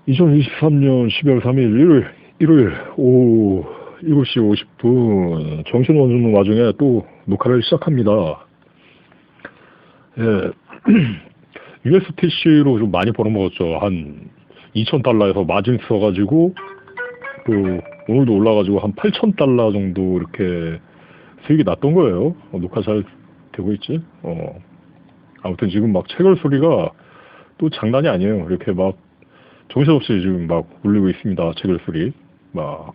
2023년 12월 3일 일요일 오후 7시 50분 정신 없는 와중에 또 녹화를 시작합니다. 예, USTC로 좀 많이 벌어먹었죠. 한 2,000달러에서 마진 써가지고 또 오늘도 올라가지고 한 8,000달러 정도 이렇게 수익이 났던 거예요. 녹화 잘 되고 있지? 아무튼 지금 막 체결 소리가 또 장난이 아니에요. 이렇게 막 정신없이 지금 막 울리고 있습니다. 체결 소리. 막.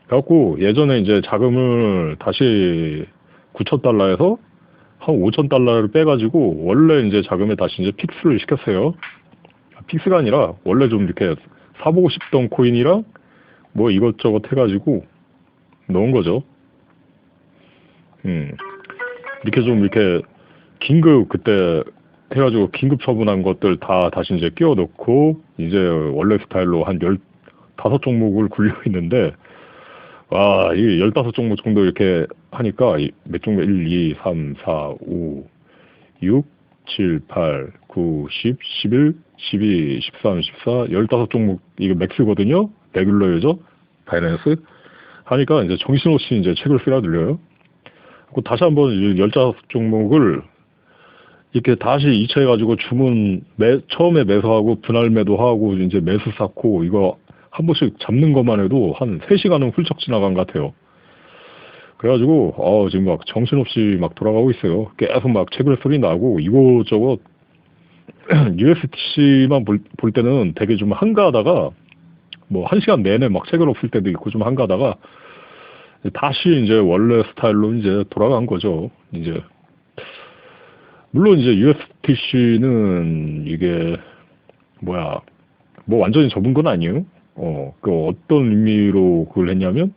그래갖고 예전에 이제 자금을 다시 9,000달러에서 한 5,000달러를 빼가지고 원래 이제 자금에 다시 이제 픽스를 시켰어요. 픽스가 아니라 원래 좀 이렇게 사보고 싶던 코인이랑 뭐 이것저것 해가지고 넣은 거죠. 이렇게 좀 이렇게 긴급 그때 해가지고 긴급 처분한 것들 다 다시 이제 끼워 넣고 이제 원래 스타일로 한 15종목을 굴려 있는데 와, 이 15종목 정도 이렇게 하니까 몇 종목 1, 2, 3, 4, 5, 6, 7, 8, 9, 10, 11, 12, 13, 14, 15종목 이게 맥스거든요. 레귤러유저, 바이낸스 하니까 이제 정신없이 이제 책을 쓰라 들려요. 다시 한번 15종목을 이렇게 다시 이체해가지고 처음에 매수하고 분할 매도하고 이제 매수 쌓고 이거 한 번씩 잡는 것만 해도 한 3시간은 훌쩍 지나간 것 같아요. 그래가지고 지금 막 정신없이 막 돌아가고 있어요. 계속 막 체결 소리 나고 이것저것 USTC만 볼 때는 되게 좀 한가하다가 뭐 1시간 내내 막 체결 없을 때도 있고 좀 한가하다가 다시 이제 원래 스타일로 이제 돌아간 거죠. 이제 물론 이제 USTC는 이게 뭐 완전히 접은 건 아니에요. 그 어떤 의미로 그걸 했냐면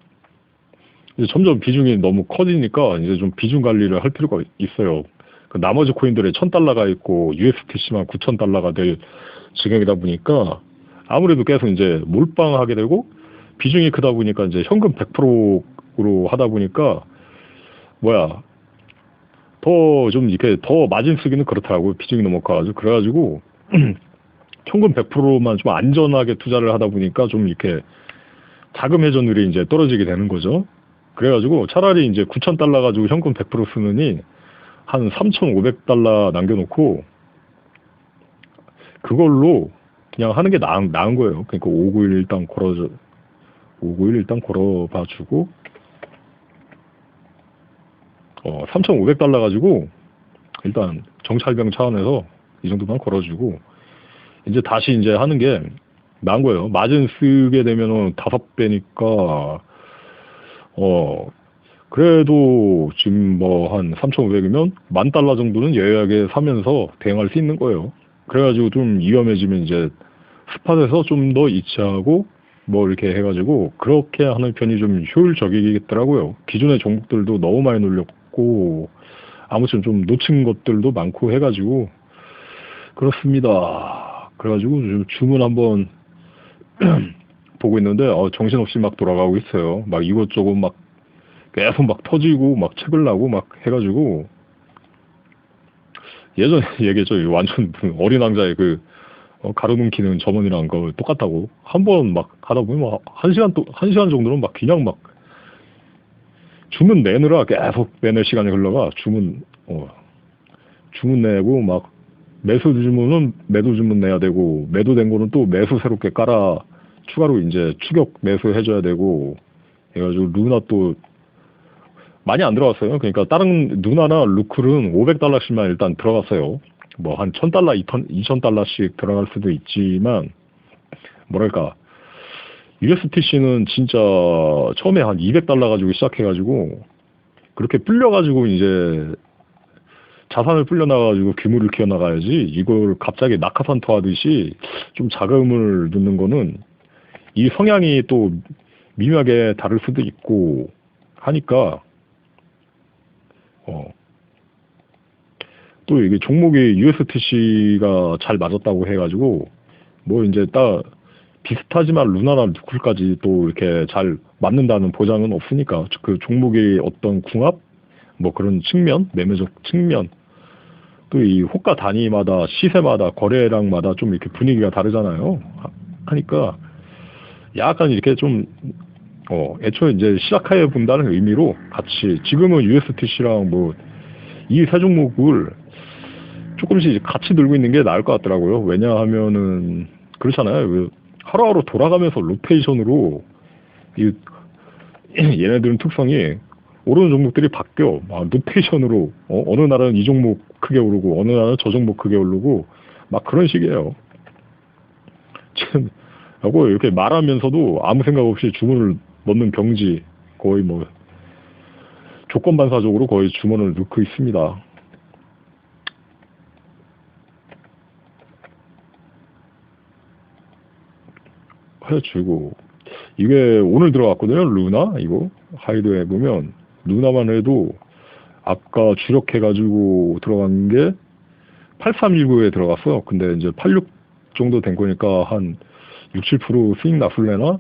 이제 점점 비중이 너무 커지니까 이제 좀 비중 관리를 할 필요가 있어요. 그 나머지 코인들에 1,000달러가 있고 USTC만 9,000달러가 될 지경이다 보니까 아무래도 계속 이제 몰빵하게 되고 비중이 크다 보니까 이제 현금 100%로 하다 보니까 더 좀 이렇게 더 마진 쓰기는 그렇더라고요. 비중이 너무 커가지고 그래가지고 현금 100%만 좀 안전하게 투자를 하다 보니까 좀 이렇게 자금 회전율이 이제 떨어지게 되는 거죠. 그래가지고 차라리 이제 9,000달러 가지고 현금 100% 쓰느니 한 3,500달러 남겨놓고 그걸로 그냥 하는 게 나은 거예요. 그러니까 591 일단 걸어봐주고 3,500달러 가지고 일단 정찰병 차원에서 이 정도만 걸어주고 이제 다시 이제 하는 게 나은 거예요. 마진 쓰게 되면은 5배니까 그래도 지금 뭐 한 3,500이면 10,000달러 정도는 여유하게 사면서 대응할 수 있는 거예요. 그래가지고 좀 위험해지면 이제 스팟에서 좀 더 이체하고 뭐 이렇게 해가지고 그렇게 하는 편이 좀 효율적이겠더라고요. 기존의 종목들도 너무 많이 눌렸고 아무튼 좀 놓친 것들도 많고 해가지고 그렇습니다. 그래가지고 좀 주문 한번 보고 있는데 정신없이 막 돌아가고 있어요. 막 이것저것 막 계속 막 터지고 막 책을 나고 막 해가지고 예전에 얘기했죠. 완전 어린 왕자의 그 가로등 키는 점원이랑 거 똑같다고. 한 번 막 하다 보면 막 1시간 정도는 막 그냥 막 주문 내느라 계속 내낼 시간이 흘러가 주문 내고 막 매수 주문은 매도 주문 내야 되고 매도된 거는 또 매수 새롭게 깔아 추가로 이제 추격 매수 해줘야 되고 해가지고 루나 또 많이 안 들어갔어요. 그러니까 다른 누나나 루클은 500달러씩만 일단 들어갔어요. 뭐 한 1,000달러, 2,000달러씩 들어갈 수도 있지만 뭐랄까 USTC는 진짜 처음에 한 200달러 가지고 시작해가지고 그렇게 불려가지고 이제 자산을 불려나가지고 규모를 키워나가야지 이걸 갑자기 낙하산터 하듯이 좀 자금을 넣는 거는 이 성향이 또 미묘하게 다를 수도 있고 하니까 또 이게 종목이 USTC가 잘 맞았다고 해가지고 뭐 이제 딱 비슷하지만 루나나 누클까지 또 이렇게 잘 맞는다는 보장은 없으니까 그 종목의 어떤 궁합 뭐 그런 측면 매매적 측면 또 이 호가 단위마다 시세마다 거래량마다 좀 이렇게 분위기가 다르잖아요. 하니까 약간 이렇게 좀 애초에 이제 시작해 본다는 의미로 같이 지금은 USTC랑 뭐 이 세 종목을 조금씩 같이 들고 있는 게 나을 것 같더라고요. 왜냐하면은 그렇잖아요. 하루하루 돌아가면서 로테이션으로 이 얘네들은 특성이 오르는 종목들이 바뀌어. 막 로테이션으로 어느 날은 이 종목 크게 오르고 어느 날은 저 종목 크게 오르고 막 그런 식이에요. 지금 하고 이렇게 말하면서도 아무 생각 없이 주문을 넣는 경지 거의 뭐 조건 반사적으로 거의 주문을 넣고 있습니다. 해주고 이게 오늘 들어갔거든요. 루나 이거 하이드에 보면 루나만 해도 아까 주력해가지고 들어간 게 8319에 들어갔어요. 근데 이제 86 정도 된 거니까 한 6, 7% 수익 났을래나?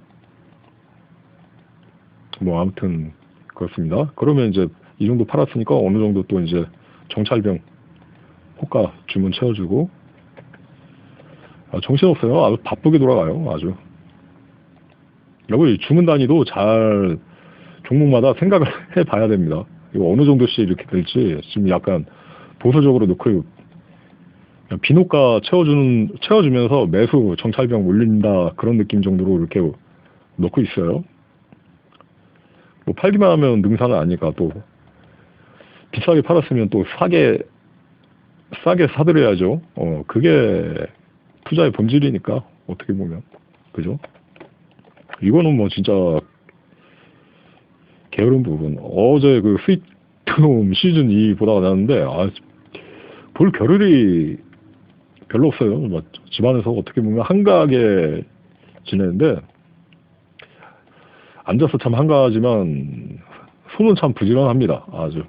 뭐 아무튼 그렇습니다. 그러면 이제 이 정도 팔았으니까 어느 정도 또 이제 정찰병 호가 주문 채워주고 정신없어요. 아주 바쁘게 돌아가요. 아주. 여기 주문 단위도 잘 종목마다 생각을 해봐야 됩니다. 이거 어느 정도씩 이렇게 될지 지금 약간 보수적으로 놓고 비노가 채워주면서 매수 정찰병 올린다 그런 느낌 정도로 이렇게 놓고 있어요. 뭐 팔기만 하면 능사는 아니까 또 비싸게 팔았으면 또 싸게 사들여야죠. 그게 투자의 본질이니까 어떻게 보면 그죠? 이거는 뭐 진짜 게으른 부분. 어제 그 스위트홈 시즌 2 보다가 나왔는데 볼 겨를이 별로 없어요. 뭐 집안에서 어떻게 보면 한가하게 지내는데 앉아서 참 한가하지만 손은 참 부지런합니다. 아주.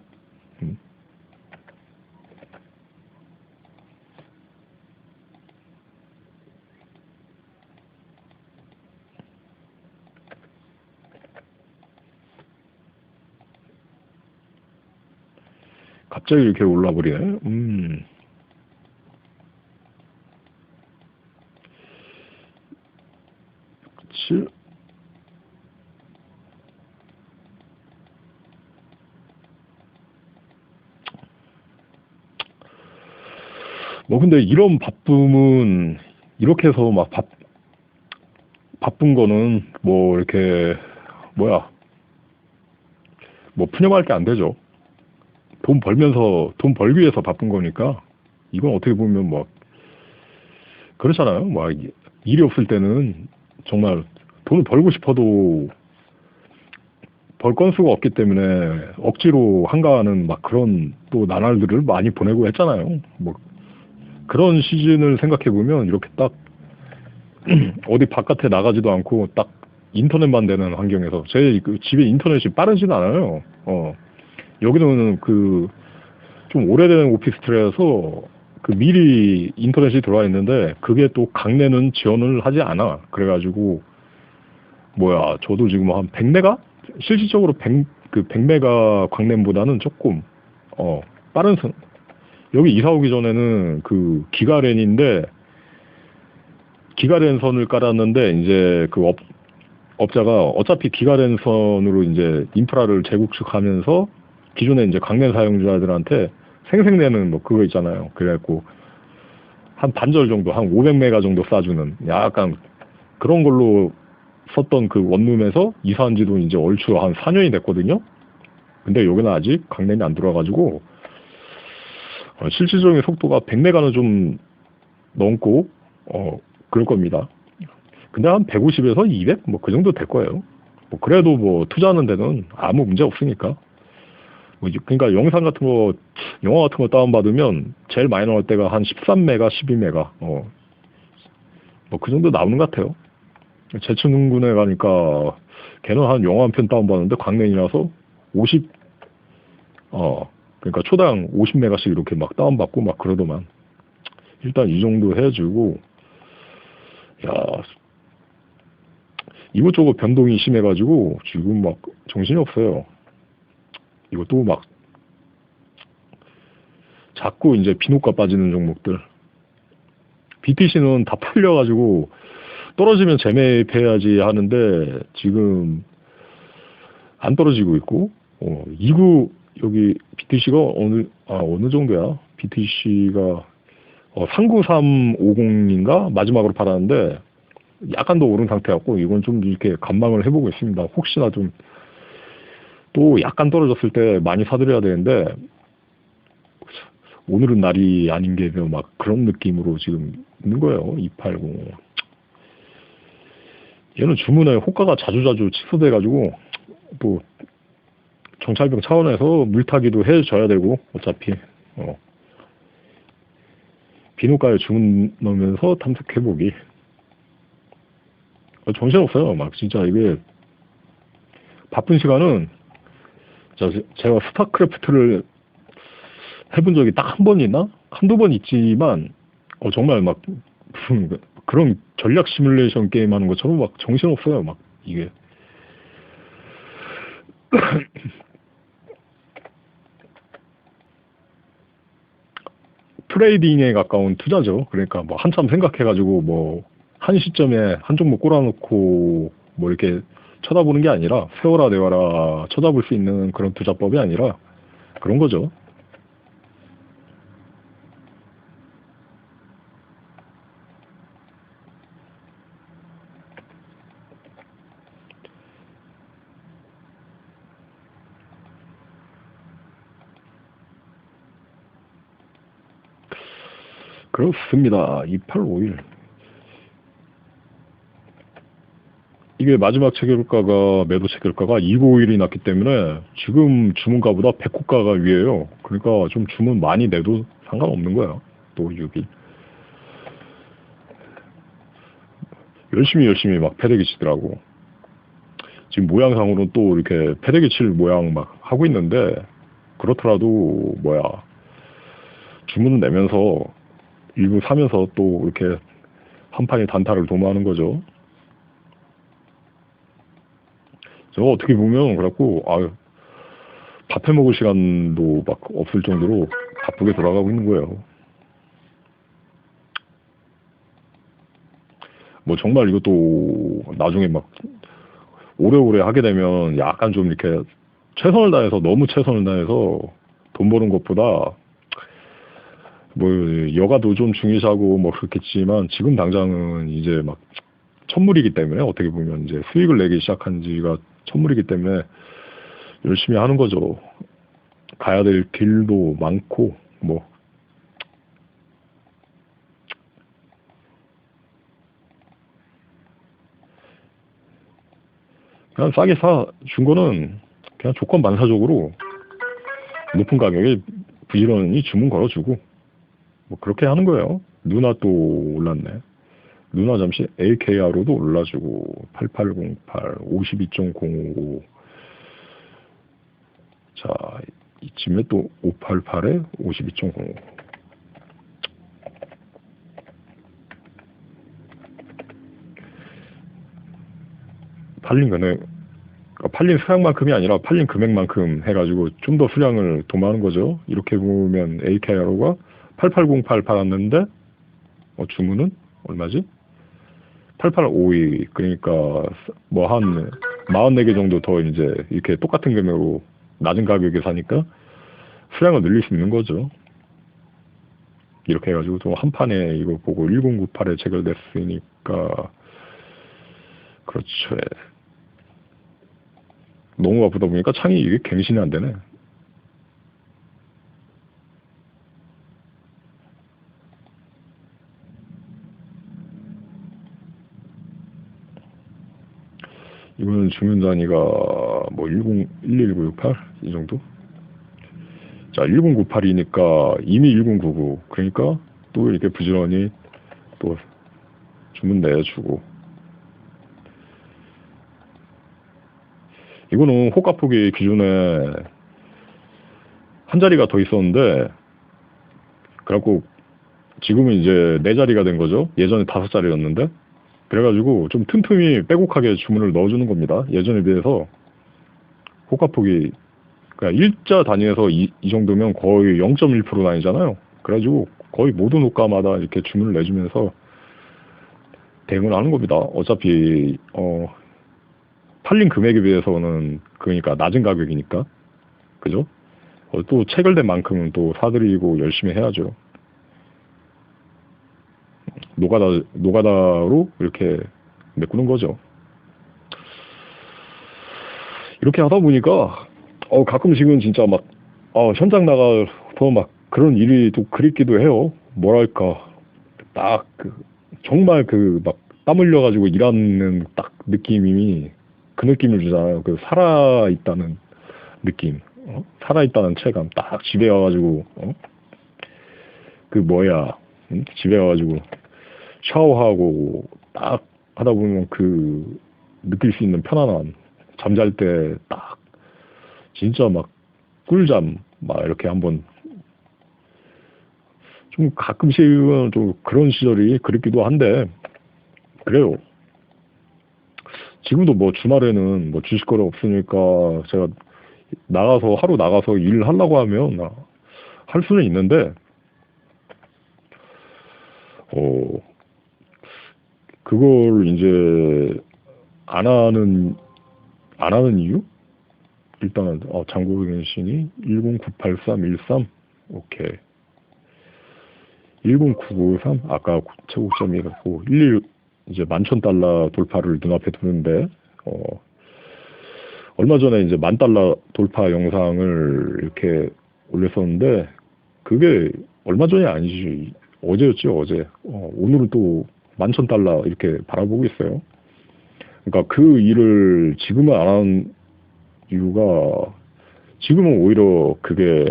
갑자기 이렇게 올라버리네. 그치? 뭐 근데 이런 바쁨은 이렇게 해서 막 바쁜 거는 뭐 이렇게 뭐야 뭐 푸념할 게 안 되죠. 돈 벌기 위해서 바쁜 거니까 이건 어떻게 보면 뭐 그렇잖아요. 막 일이 없을 때는 정말 돈을 벌고 싶어도 벌 건수가 없기 때문에 억지로 한가하는 막 그런 또 나날들을 많이 보내고 했잖아요. 뭐 그런 시즌을 생각해 보면 이렇게 딱 어디 바깥에 나가지도 않고 딱 인터넷만 되는 환경에서 제 그 집에 인터넷이 빠르진 않아요. 여기는 그 좀 오래된 오피스텔에서 그 미리 인터넷이 들어와 있는데 그게 또 강내는 지원을 하지 않아. 그래가지고 뭐야 저도 지금 한 100메가? 실질적으로 100메가 광램보다는 조금 빠른 여기 이사 오기 전에는 그 기가렌인데 기가렌선을 깔았는데 이제 그 업자가 어차피 기가렌선으로 이제 인프라를 재구축하면서 기존에 이제 광랜 사용자들한테 생색내는 뭐 그거 있잖아요. 그래갖고 한 반절 정도, 한 500메가 정도 쏴주는 약간 그런 걸로 썼던 그 원룸에서 이사한 지도 이제 얼추 한 4년이 됐거든요. 근데 여기는 아직 광랜이 안 들어와가지고 실질적인 속도가 100메가는 좀 넘고 그럴 겁니다. 근데 한 150에서 200? 뭐 그 정도 될 거예요. 뭐 그래도 뭐 투자하는 데는 아무 문제 없으니까. 그러니까 영상 같은 거, 영화 같은 거 다운받으면 제일 많이 나올 때가 한 13메가, 12메가. 뭐 그 정도 나오는 것 같아요. 제천군에 가니까 걔는 한 영화 한 편 다운받는데 광랜이라서 50, 그러니까 초당 50메가씩 이렇게 막 다운받고 막 그러더만. 일단 이 정도 해주고, 야, 이것저것 변동이 심해가지고 지금 막 정신이 없어요. 이것도 막 자꾸 이제 비노가 빠지는 종목들. BTC는 다 팔려가지고 떨어지면 재매입해야지 하는데 지금 안 떨어지고 있고 2구 여기 BTC가 어느 정도야? BTC가 39350인가 마지막으로 팔았는데 약간 더 오른 상태였고 이건 좀 이렇게 관망을 해보고 있습니다. 혹시나 좀 또 약간 떨어졌을 때 많이 사드려야 되는데 오늘은 날이 아닌 게 막 그런 느낌으로 지금 있는 거예요. 280. 얘는 주문에 호가가 자주자주 취소돼가지고 또 정찰병 차원에서 물타기도 해줘야 되고 어차피 비누가에 주문 넣으면서 탐색해보기 정신없어요. 막 진짜 이게 바쁜 시간은 제가 스타크래프트를 해본 적이 딱 한 번 있나? 한두 번 있지만 정말 막 무슨 그런 전략 시뮬레이션 게임 하는 것처럼 막 정신없어요. 막 이게 트레이딩에 가까운 투자죠. 그러니까 뭐 한참 생각해가지고 뭐 한 시점에 한 종목 꼬라놓고 뭐 이렇게 쳐다보는 게 아니라 세워라 내워라 쳐다볼 수 있는 그런 투자법이 아니라 그런 거죠. 그렇습니다. 2851. 이게 마지막 체결가가 매도 체결가가 2951이 났기 때문에 지금 주문가보다 100호가가 위에요. 그러니까 좀 주문 많이 내도 상관없는 거야. 또 6일. 열심히 막 패대기 치더라고. 지금 모양상으로는 또 이렇게 패대기 칠 모양 막 하고 있는데 그렇더라도 주문을 내면서 일부 사면서 또 이렇게 한 판의 단타를 도모하는 거죠. 제가 어떻게 보면 그래갖고 밥해 먹을 시간도 막 없을 정도로 바쁘게 돌아가고 있는 거예요. 뭐 정말 이것도 나중에 막 오래오래 하게 되면 약간 좀 이렇게 최선을 다해서 너무 최선을 다해서 돈 버는 것보다 뭐 여가도 좀 중요시하고 뭐 그렇겠지만 지금 당장은 이제 막 천물이기 때문에 어떻게 보면 이제 수익을 내기 시작한 지가 천물이기 때문에 열심히 하는 거죠. 가야 될 길도 많고 뭐 그냥 싸게 사준 거는 그냥 조건 반사적으로 높은 가격에 부지런히 주문 걸어주고 뭐 그렇게 하는 거예요. 누나 또 올랐네. 누나 잠시 AKR로도 올라주고 8808 52.055 자 이쯤에 또 588에 52.05 팔린 거는 팔린 수량만큼이 아니라 팔린 금액만큼 해가지고 좀 더 수량을 도모하는 거죠. 이렇게 보면 AKRO가 8808 팔았는데 주문은 얼마지? 8852 그러니까 뭐 한 44개 정도 더 이제 이렇게 똑같은 금액으로 낮은 가격에 사니까 수량을 늘릴 수 있는 거죠. 이렇게 해가지고 또 한 판에 이거 보고 1098에 체결됐으니까 그렇죠. 너무 바쁘다 보니까 창이 이게 갱신이 안 되네. 이거는 주문 단위가 뭐 11968 이 정도? 자 1098이니까 이미 1099 그러니까 또 이렇게 부지런히 또 주문 내주고 이거는 호가폭이 기존에 한 자리가 더 있었는데 그래갖고 지금은 이제 4자리가 된 거죠. 예전에 5자리였는데 그래가지고 좀 틈틈이 빼곡하게 주문을 넣어주는 겁니다. 예전에 비해서 호가폭이 그러니까 일자 단위에서 이 정도면 거의 0.1% 단위잖아요. 그래가지고 거의 모든 호가마다 이렇게 주문을 내주면서 대응을 하는 겁니다. 어차피 팔린 금액에 비해서는 그러니까 낮은 가격이니까 그죠? 또 체결된 만큼은 또 사드리고 열심히 해야죠. 노가다로 이렇게 메꾸는 거죠. 이렇게 하다 보니까 가끔씩은 진짜 막 현장 나가서 막 그런 일이 또 그립기도 해요. 뭐랄까 딱 정말 막 땀 흘려가지고 일하는 딱 느낌이 그 느낌을 주잖아요. 그 살아있다는 느낌, 살아있다는 체감. 딱 집에 와가지고 그 뭐야, 집에 와가지고 샤워하고 딱 하다 보면 그 느낄 수 있는 편안함. 잠잘 때 딱 진짜 막 꿀잠 막 이렇게 한번 좀 가끔씩은 좀 그런 시절이 그립기도 한데 그래요. 지금도 뭐 주말에는 뭐 주식 거래 없으니까 제가 나가서 하루 나가서 일을 하려고 하면 할 수는 있는데 어 그걸 이제 안 하는 이유? 일단은 장고갱신이 10983113 오케이 10993 아까 최고점이 갖고 11 이제 11,000달러 돌파를 눈앞에 두는데 얼마 전에 이제 10,000달러 돌파 영상을 이렇게 올렸었는데 그게 얼마 전이 아니지 어제였지 어제 오늘은 또 11,000달러 이렇게 바라보고 있어요. 그러니까 그 일을 지금은 안 하는 이유가 지금은 오히려 그게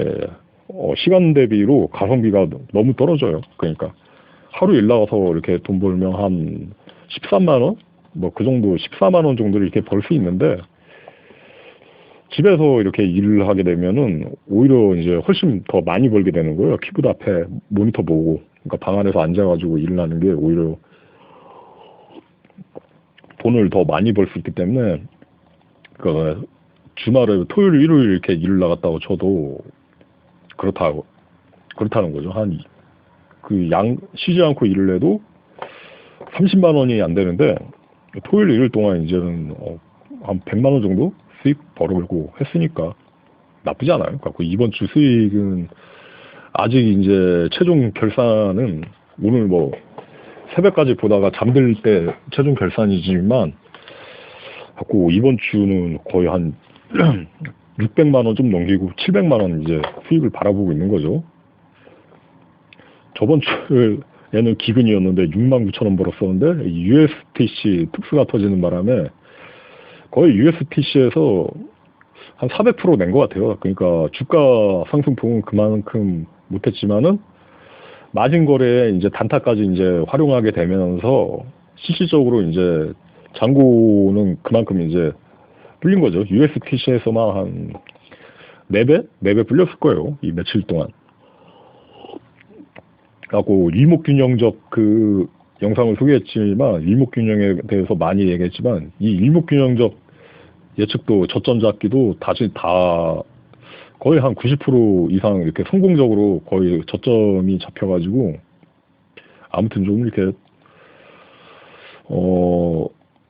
시간 대비로 가성비가 너무 떨어져요. 그러니까 하루 일 나가서 이렇게 돈 벌면 한 13만 원? 뭐 그 정도 14만 원 정도를 이렇게 벌 수 있는데 집에서 이렇게 일을 하게 되면은 오히려 이제 훨씬 더 많이 벌게 되는 거예요. 키보드 앞에 모니터 보고. 그러니까 방 안에서 앉아가지고 일을 하는 게 오히려 돈을 더 많이 벌 수 있기 때문에 그러니까 주말에 토요일, 일요일 이렇게 일을 나갔다고 쳐도 그렇다는 거죠. 쉬지 않고 일을 해도 30만 원이 안 되는데 토요일, 일요일 동안 이제는 한 100만 원 정도 수익 벌어오고 했으니까 나쁘지 않아요. 그러니까 이번 주 수익은 아직 이제 최종 결산은 오늘 뭐 새벽까지 보다가 잠들 때 최종 결산이지만 갖고 이번 주는 거의 한 600만 원 좀 넘기고 700만 원 이제 수익을 바라보고 있는 거죠. 저번 주에는 기근이었는데 6만 9천 원 벌었었는데 USTC 특수가 터지는 바람에 거의 USTC에서 한 400%낸 것 같아요. 그러니까 주가 상승폭은 그만큼 못했지만은 마진 거래에 이제 단타까지 이제 활용하게 되면서 실질적으로 이제 잔고는 그만큼 이제 불린 거죠. USTC에서만 한 4배? 4배 불렸을 거예요. 이 며칠 동안. 하고 일목균형적 그 영상을 소개했지만 일목균형에 대해서 많이 얘기했지만 이 일목균형적 예측도 저점 잡기도 다시 다 거의 한 90% 이상 이렇게 성공적으로 거의 저점이 잡혀가지고 아무튼 좀 이렇게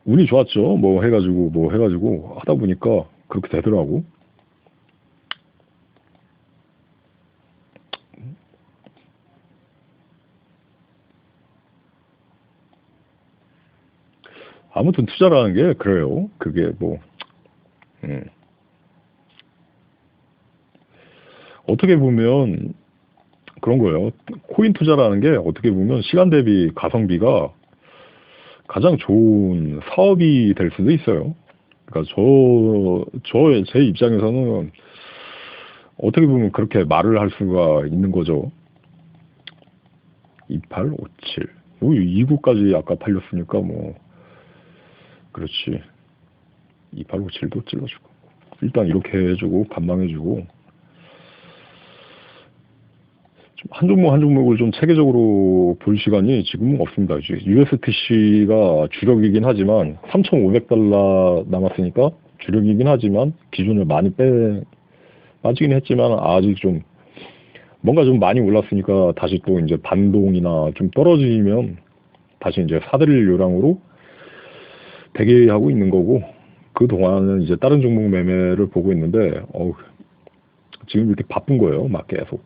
운이 좋았죠. 뭐 해가지고 하다 보니까 그렇게 되더라고. 아무튼 투자라는 게 그래요. 그게 뭐 어떻게 보면 그런 거예요. 코인 투자라는 게 어떻게 보면 시간 대비 가성비가 가장 좋은 사업이 될 수도 있어요. 그러니까 제 입장에서는 어떻게 보면 그렇게 말을 할 수가 있는 거죠. 2857. 여기 2구까지 아까 팔렸으니까 뭐 그렇지. 2857도 찔러주고 일단 이렇게 해주고 반망해주고 한 종목 한 종목을 좀 체계적으로 볼 시간이 지금은 없습니다. USTC가 주력이긴 하지만 3,500달러 남았으니까 주력이긴 하지만 기준을 많이 빠지긴 했지만 아직 좀 뭔가 좀 많이 올랐으니까 다시 또 이제 반동이나 좀 떨어지면 다시 이제 사들일 요량으로 대기하고 있는 거고, 그 동안은 이제 다른 종목 매매를 보고 있는데, 지금 이렇게 바쁜 거예요, 막 계속.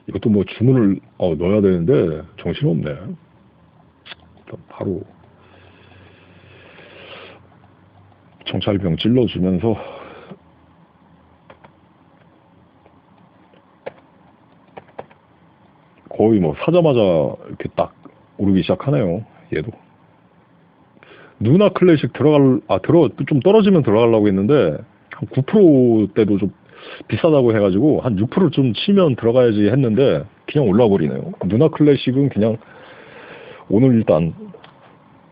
이것도 뭐 주문을 넣어야 되는데 정신없네. 바로 정찰병 찔러주면서 거의 뭐 사자마자 이렇게 딱 오르기 시작하네요. 얘도 누나 클래식 좀 떨어지면 들어가려고 했는데 한 9%대도 좀 비싸다고 해가지고 한 6%좀 치면 들어가야지 했는데 그냥 올라 버리네요. 누나 클래식은 그냥 오늘은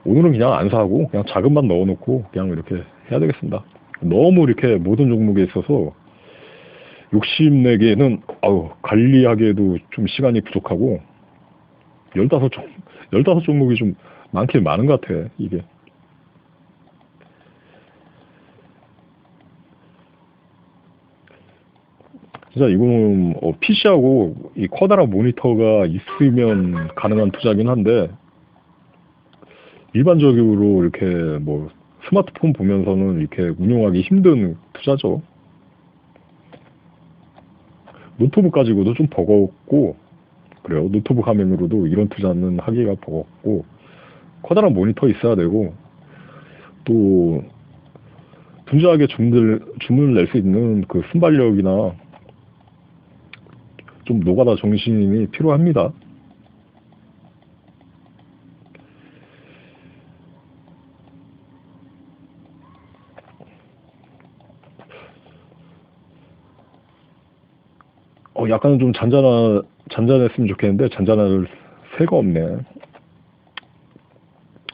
그냥 안 사고 그냥 자금만 넣어놓고 그냥 이렇게 해야 되겠습니다. 너무 이렇게 모든 종목에 있어서 욕심내기에는 관리하기에도 좀 시간이 부족하고 15종목이 좀 많긴 많은 것 같아. 이게 진짜 이거는 PC하고 이 커다란 모니터가 있으면 가능한 투자긴 한데 일반적으로 이렇게 뭐 스마트폰 보면서는 이렇게 운용하기 힘든 투자죠. 노트북 가지고도 좀 버겁고 그래요. 노트북 화면으로도 이런 투자는 하기가 버겁고 커다란 모니터 있어야 되고 또 분주하게 주문을 낼 수 있는 그 순발력이나 좀 노가다 정신이 필요합니다. 약간 좀 잔잔했으면 좋겠는데 잔잔할 새가 없네.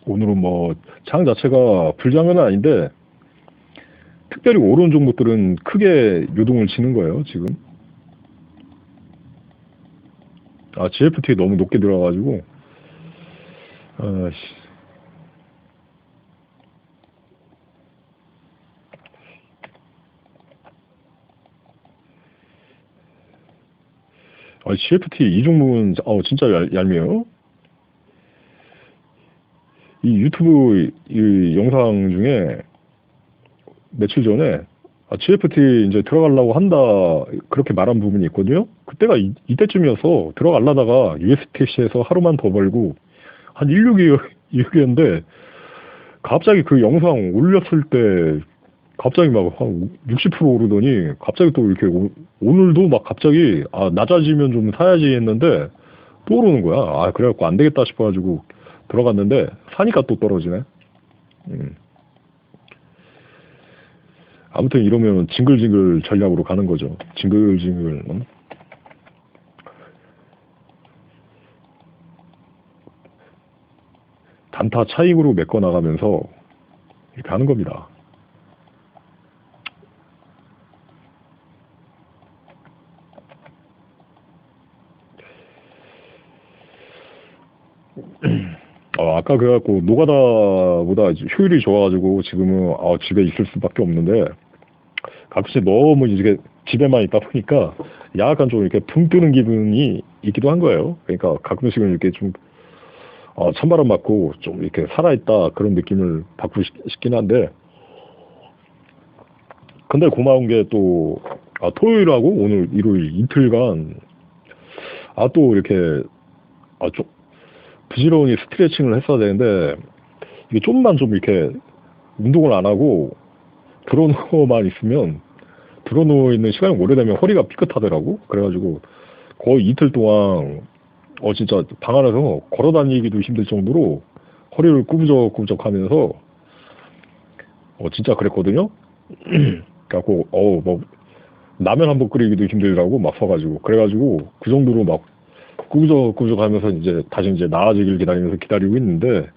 오늘은 뭐 장 자체가 불장은 아닌데 특별히 오른 종목들은 크게 요동을 치는 거예요, 지금. GFT 너무 높게 들어가가지고 GFT 이 종목은 진짜 얄미워요. 이 유튜브 이 영상 중에 며칠 전에 GFT 이제 들어가려고 한다 그렇게 말한 부분이 있거든요. 그때가 이때쯤이어서 들어가려다가 USTC에서 하루만 더 벌고 한 16이었는데 갑자기 그 영상 올렸을 때 갑자기 막 한 60% 오르더니 갑자기 또 이렇게 오늘도 막 갑자기 낮아지면 좀 사야지 했는데 또 오르는 거야. 그래갖고 안 되겠다 싶어가지고 들어갔는데 사니까 또 떨어지네. 아무튼 이러면 징글징글 전략으로 가는 거죠. 징글징글. 단타 차익으로 메꿔 나가면서 이렇게 하는 겁니다. 아까 그래갖고 노가다보다 효율이 좋아가지고 지금은 집에 있을 수밖에 없는데 가끔씩 너무 이게 집에만 있다 보니까 약간 좀 이렇게 붕 뜨는 기분이 있기도 한 거예요. 그러니까 가끔씩은 이렇게 좀 찬바람 맞고 좀 이렇게 살아있다 그런 느낌을 받고 싶긴 한데 근데 고마운 게 또 토요일하고 오늘 일요일 이틀간 또 이렇게 좀 부지런히 스트레칭을 했어야 되는데 이게 좀만 좀 이렇게 운동을 안 하고 들어누워만 있으면 들어누워 있는 시간이 오래되면 허리가 삐끗하더라고. 그래가지고 거의 이틀 동안 진짜 방 안에서 걸어 다니기도 힘들 정도로 허리를 꾸부적꾸부적 하면서 진짜 그랬거든요. 그래갖고 뭐 라면 한번 끓이기도 힘들더라고 막 서가지고 그래가지고 그 정도로 막 꾸부적꾸부적 하면서 다시 나아지길 기다리고 있는데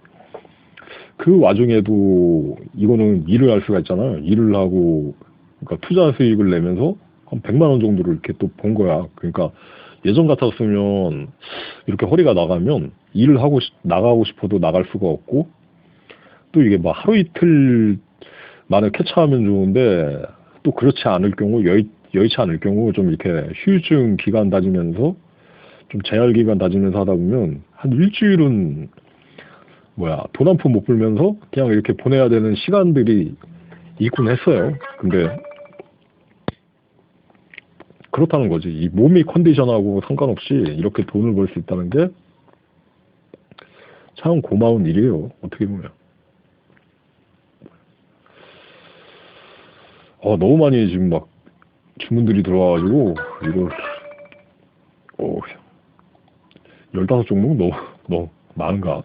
그 와중에도 이거는 일을 할 수가 있잖아요. 일을 하고 그러니까 투자 수익을 내면서 한 100만 원 정도를 이렇게 또 본 거야. 그러니까 예전 같았으면 이렇게 허리가 나가면 일을 하고 나가고 싶어도 나갈 수가 없고 또 이게 막 하루 이틀 만에 캐치하면 좋은데 또 그렇지 않을 경우, 여의치 않을 경우 좀 이렇게 휴유증 기간 다지면서 좀 재활 기간 다지면서 하다 보면 한 일주일은 돈 한 푼 못 벌면서 그냥 이렇게 보내야 되는 시간들이 있곤 했어요. 근데 그렇다는 거지. 이 몸이 컨디션하고 상관없이 이렇게 돈을 벌 수 있다는 게 참 고마운 일이에요. 어떻게 보면. 너무 많이 지금 막 주문들이 들어와가지고 이거 15종목 너무 많은가?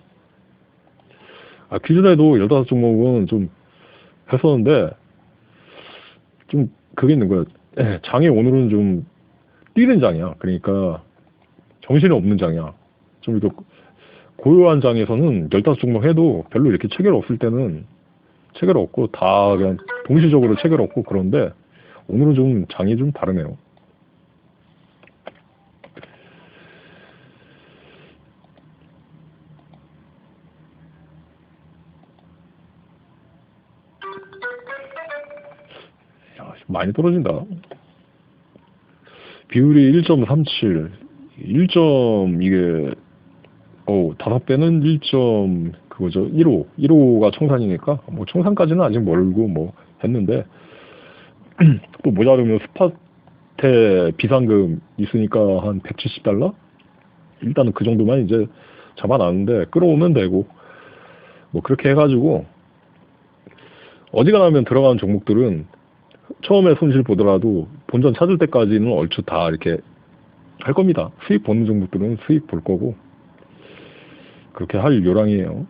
기존에도 15종목은 좀 했었는데 좀 그게 있는 거야. 장이 오늘은 좀 뛰는 장이야. 그러니까 정신이 없는 장이야. 좀 이렇게 고요한 장에서는 15종목 해도 별로 이렇게 체결 없을 때는 체결 없고 다 그냥 동시적으로 체결 없고 그런데 오늘은 좀 장이 좀 다르네요. 야, 많이 떨어진다. 비율이 1.37, 1점 이게 5배는 1점 그거죠. 1호가 청산이니까 뭐 청산까지는 아직 멀고 뭐 했는데 또 모자르면 스팟에 비상금 있으니까 한 170달러? 일단은 그 정도만 이제 잡아놨는데 끌어오면 되고 뭐 그렇게 해가지고 어지간하면 들어가는 종목들은 처음에 손실 보더라도 본전 찾을 때까지는 얼추 다 이렇게 할 겁니다. 수익 보는 종목들은 수익 볼 거고 그렇게 할 요량이에요.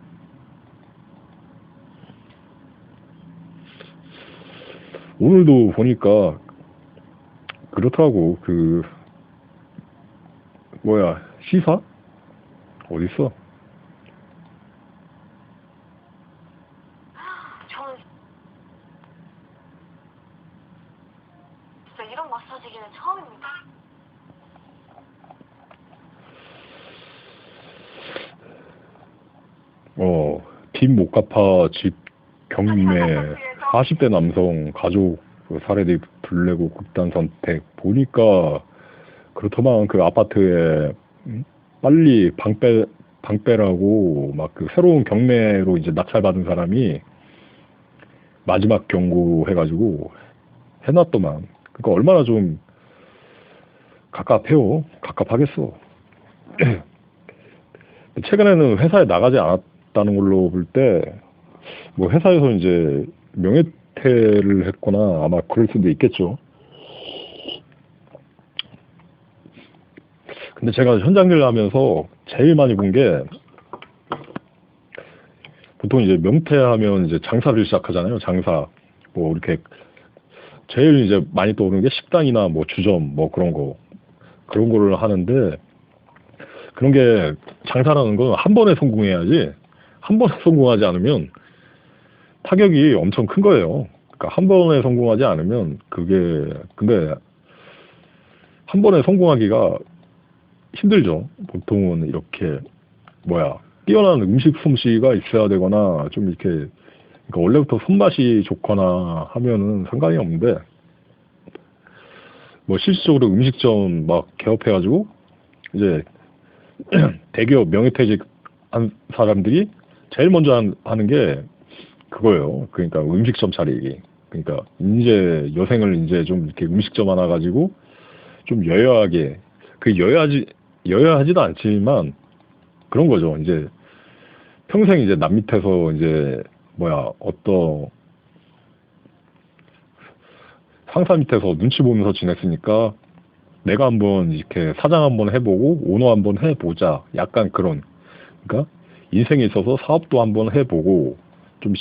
오늘도 보니까 그렇더라고. 시사? 어딨어? 저는 진짜 이런 마사지기는 처음입니다. 빚 못 갚아 집 경매 40대 남성 가족 사례들 불내고 극단 선택 보니까 그렇더만 그 아파트에 빨리 방빼라고 막 그 새로운 경매로 이제 낙찰받은 사람이 마지막 경고 해가지고 해놨더만. 그러니까 얼마나 좀 갑갑해요. 갑갑하겠어. 최근에는 회사에 나가지 않았다는 걸로 볼 때 뭐 회사에서 이제 명예퇴를 했거나 아마 그럴 수도 있겠죠. 근데 제가 현장 일을 하면서 제일 많이 본 게 보통 이제 명퇴하면 이제 장사를 시작하잖아요. 장사. 뭐 이렇게 제일 이제 많이 떠오르는 게 식당이나 뭐 주점 뭐 그런 거를 하는데 그런 게 장사라는 건 한 번에 성공해야지 한 번에 성공하지 않으면 타격이 엄청 큰 거예요. 그러니까 한 번에 성공하지 않으면 근데 한 번에 성공하기가 힘들죠. 보통은 이렇게 뛰어난 음식 솜씨가 있어야 되거나 좀 이렇게 그러니까 원래부터 손맛이 좋거나 하면은 상관이 없는데 뭐 실질적으로 음식점 막 개업해가지고 이제 대기업 명예퇴직 한 사람들이 제일 먼저 하는 게 그거예요. 그러니까 음식점 차리기. 그러니까 이제 여생을 이제 좀 이렇게 음식점 하나 가지고 좀 여여하게 여여하지도 않지만 그런 거죠. 이제 평생 이제 남 밑에서 이제 어떤 상사 밑에서 눈치 보면서 지냈으니까 내가 한번 이렇게 사장 한번 해보고 오너 한번 해보자. 약간 그런. 그러니까 인생에 있어서 사업도 한번 해보고 좀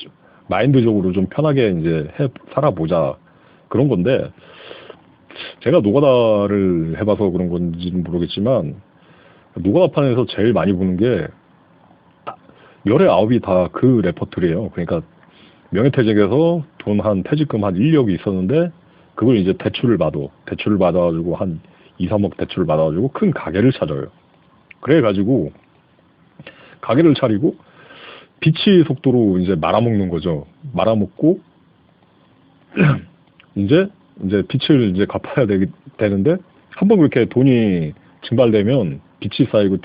마인드적으로 좀 편하게 이제 살아보자. 그런 건데 제가 노가다를 해봐서 그런 건지는 모르겠지만 노가다판에서 제일 많이 보는 게 열의 아홉이 다 그 레퍼토리예요. 그러니까 명예퇴직에서 돈 퇴직금 한 1억이 있었는데 그걸 이제 대출을 받아가지고 한 2, 3억 대출을 받아가지고 큰 가게를 차려요. 그래가지고 가게를 차리고 비치 속도로 이제 말아먹는 거죠. 말아먹고 이제 빚을 이제 갚아야 되는데 한 번 그렇게 돈이 증발되면 빚이 쌓이고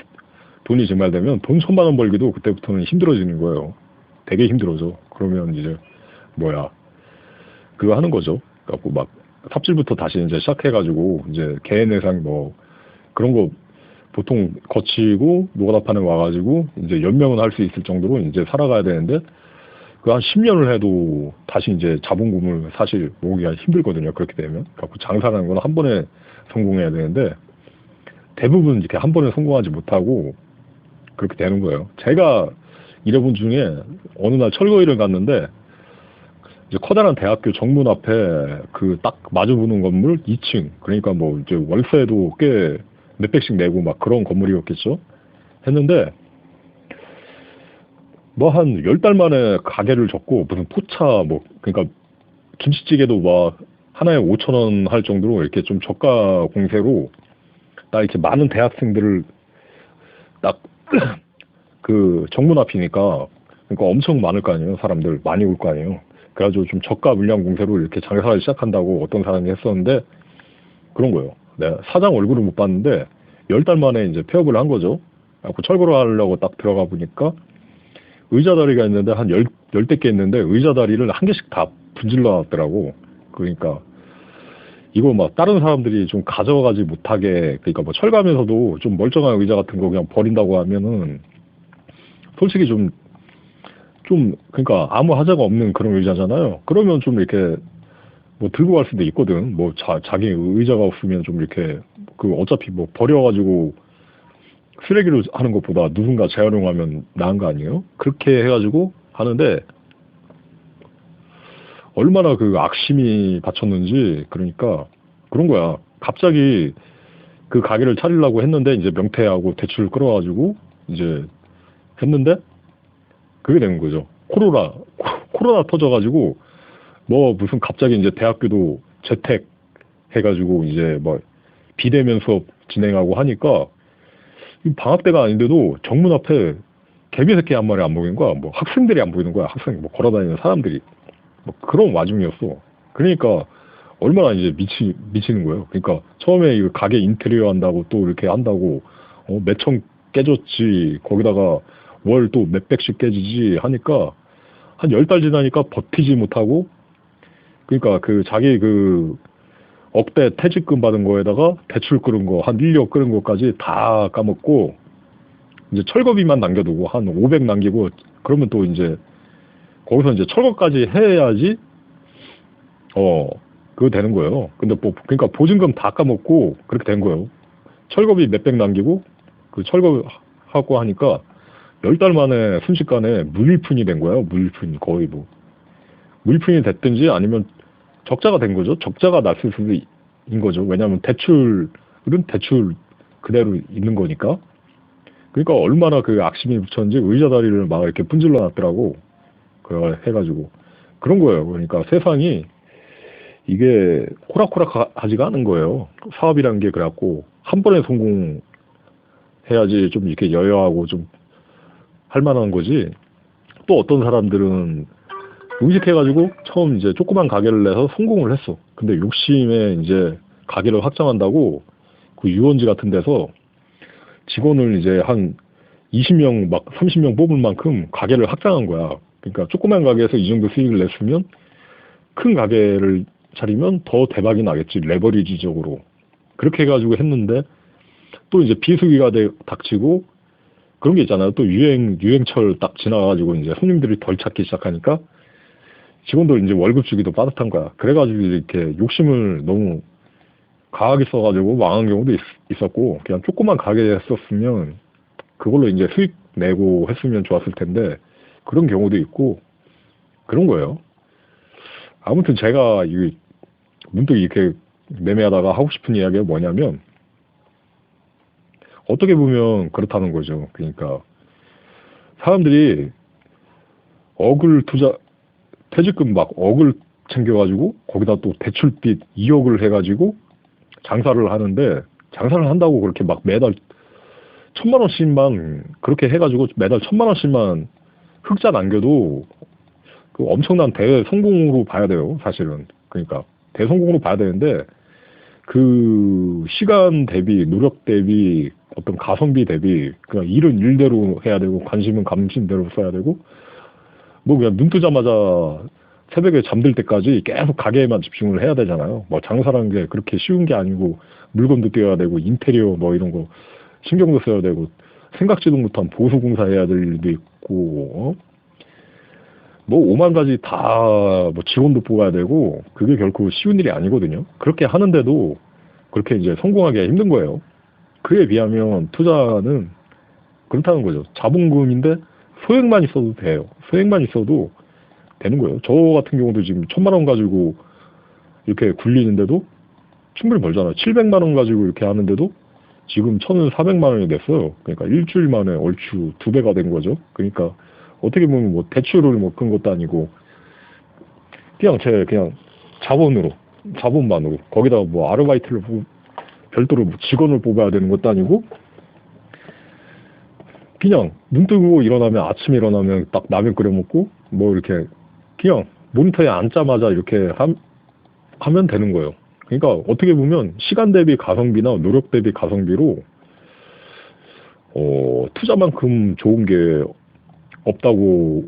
돈이 증발되면 돈 1,000만 원 벌기도 그때부터는 힘들어지는 거예요. 되게 힘들어져. 그러면 이제 뭐야 그거 하는 거죠. 그래갖고 막 삽질부터 다시 이제 시작해가지고 이제 개인회상 뭐 그런 거 보통 거치고 노가다판에 와가지고 이제 연명은 할 수 있을 정도로 이제 살아가야 되는데 그 한 10년을 해도 다시 이제 자본금을 사실 모으기가 힘들거든요. 그렇게 되면. 그래갖고 장사라는 건 한 번에 성공해야 되는데 대부분 이렇게 한 번에 성공하지 못하고 그렇게 되는 거예요. 제가 일해본 중에 어느 날 철거일을 갔는데 이제 커다란 대학교 정문 앞에 그 딱 마주보는 건물 2층 그러니까 뭐 이제 월세도 꽤 몇백씩 내고 막 그런 건물이었겠죠. 했는데 뭐 한 10달 만에 가게를 접고 무슨 포차 뭐 그러니까 김치찌개도 막 하나에 5,000원 할 정도로 이렇게 좀 저가 공세로 딱 이렇게 많은 대학생들을 딱 그 정문 앞이니까 그러니까 엄청 많을 거 아니에요. 사람들 많이 올 거 아니에요. 그래가지고 좀 저가 물량 공세로 이렇게 장사를 시작한다고 어떤 사람이 했었는데 그런 거예요. 내가 사장 얼굴을 못 봤는데 10달 만에 이제 폐업을 한 거죠. 그래서 철거를 하려고 딱 들어가 보니까 의자 다리가 있는데 한 10대 개 있는데 의자 다리를 한 개씩 다 분질러 놨더라고. 그러니까 이거 막 다른 사람들이 좀 가져가지 못하게 그러니까 뭐 철가면서도 좀 멀쩡한 의자 같은 거 그냥 버린다고 하면은 솔직히 좀 그러니까 아무 하자가 없는 그런 의자잖아요. 그러면 좀 이렇게 뭐 들고 갈 수도 있거든. 뭐 자기 의자가 없으면 좀 이렇게 그 어차피 뭐 버려가지고 쓰레기로 하는 것보다 누군가 재활용하면 나은 거 아니에요? 그렇게 해가지고 하는데 얼마나 그 악심이 바쳤는지 그러니까 그런 거야. 갑자기 그 가게를 차리려고 했는데 이제 명태하고 대출 끌어가지고 이제 했는데 그게 된 거죠. 코로나 터져가지고 뭐 무슨 갑자기 이제 대학교도 재택 해가지고 이제 뭐 비대면 수업 진행하고 하니까 방학 때가 아닌데도 정문 앞에 개미 새끼 한 마리 안 보이는 거야. 뭐 학생들이 안 보이는 거야. 학생 뭐 걸어다니는 사람들이 뭐 그런 와중이었어. 그러니까 얼마나 이제 미치는 거예요. 그러니까 처음에 이 가게 인테리어 한다고 또 이렇게 한다고 몇천 깨졌지. 거기다가 월 또 몇백씩 깨지지 하니까 한 10달 지나니까 버티지 못하고 그러니까 그 자기 그 억대 퇴직금 받은 거에다가 대출 끌은 거 한 1억 끌은 거까지 다 까먹고 이제 철거비만 남겨두고 한 500 남기고 그러면 또 이제 거기서 이제 철거까지 해야지 그거 되는 거예요. 근데 뭐 그러니까 보증금 다 까먹고 그렇게 된 거예요. 철거비 몇백 남기고 그 철거하고 하니까 10달 만에 순식간에 무일푼이 된 거예요. 무일푼 거의 뭐 무일푼이 됐든지 아니면 적자가 된 거죠. 적자가 났을 수도 인 거죠. 왜냐하면 대출은 대출 그대로 있는 거니까. 그러니까 얼마나 그 악심이 붙였는지 의자 다리를 막 이렇게 분질러 놨더라고. 그거 해가지고 그런 거예요. 그러니까 세상이 이게 호락호락하지가 않은 거예요. 사업이라는 게 그래갖고 한 번에 성공해야지 좀 이렇게 여여하고 좀 할 만한 거지. 또 어떤 사람들은 음식해가지고 처음 이제 조그만 가게를 내서 성공을 했어. 근데 욕심에 이제 가게를 확장한다고 그 유원지 같은 데서 직원을 이제 한 20명 막 30명 뽑을 만큼 가게를 확장한 거야. 그러니까 조그만 가게에서 이 정도 수익을 냈으면 큰 가게를 차리면 더 대박이 나겠지. 레버리지적으로. 그렇게 해가지고 했는데 또 이제 비수기가 닥치고 그런 게 있잖아요. 또 유행철 딱 지나가지고 이제 손님들이 덜 찾기 시작하니까 직원들 이제 월급 주기도 빠듯한 거야. 그래가지고 이렇게 욕심을 너무 강하게 써가지고 망한 경우도 있었고 그냥 조그만 가게 했었으면 그걸로 이제 수익 내고 했으면 좋았을 텐데 그런 경우도 있고 그런 거예요. 아무튼 제가 문득 이렇게 매매하다가 하고 싶은 이야기가 뭐냐면 어떻게 보면 그렇다는 거죠. 그러니까 사람들이 퇴직금 막 억을 챙겨가지고 거기다 또 대출빚 2억을 해가지고 장사를 하는데 장사를 한다고 그렇게 막 매달 1,000만 원씩만 그렇게 해가지고 매달 1,000만 원씩만 흑자 남겨도 그 엄청난 대성공으로 봐야 돼요. 사실은. 그러니까 대성공으로 봐야 되는데 그 시간 대비 노력 대비 어떤 가성비 대비 그냥 일은 일대로 해야 되고 관심은 관심대로 써야 되고 뭐 그냥 눈 뜨자마자 새벽에 잠들 때까지 계속 가게에만 집중을 해야 되잖아요. 뭐 장사라는 게 그렇게 쉬운 게 아니고 물건도 띄워야 되고 인테리어 뭐 이런 거 신경도 써야 되고 생각지도 못한 보수 공사 해야 될 일도 있고 뭐 오만 가지 다 뭐 직원도 뽑아야 되고 그게 결코 쉬운 일이 아니거든요. 그렇게 하는데도 그렇게 이제 성공하기가 힘든 거예요. 그에 비하면 투자는 그렇다는 거죠. 자본금인데 소액만 있어도 돼요. 소액만 있어도 되는 거예요. 저 같은 경우도 지금 1,000만 원 가지고 이렇게 굴리는데도 충분히 벌잖아요. 700만 원 가지고 이렇게 하는데도 지금 1,400만 원이 됐어요. 그러니까 일주일 만에 얼추 2배가 된 거죠. 그러니까 어떻게 보면 뭐 대출을 뭐 큰 것도 아니고 그냥 제 그냥 자본만으로 거기다가 뭐 아르바이트를 별도로 뭐 직원을 뽑아야 되는 것도 아니고 그냥 눈 뜨고 일어나면 아침에 일어나면 딱 라면 끓여 먹고 뭐 이렇게 그냥 모니터에 앉자마자 이렇게 하면 되는 거예요. 그러니까 어떻게 보면 시간 대비 가성비나 노력 대비 가성비로 투자만큼 좋은 게 없다고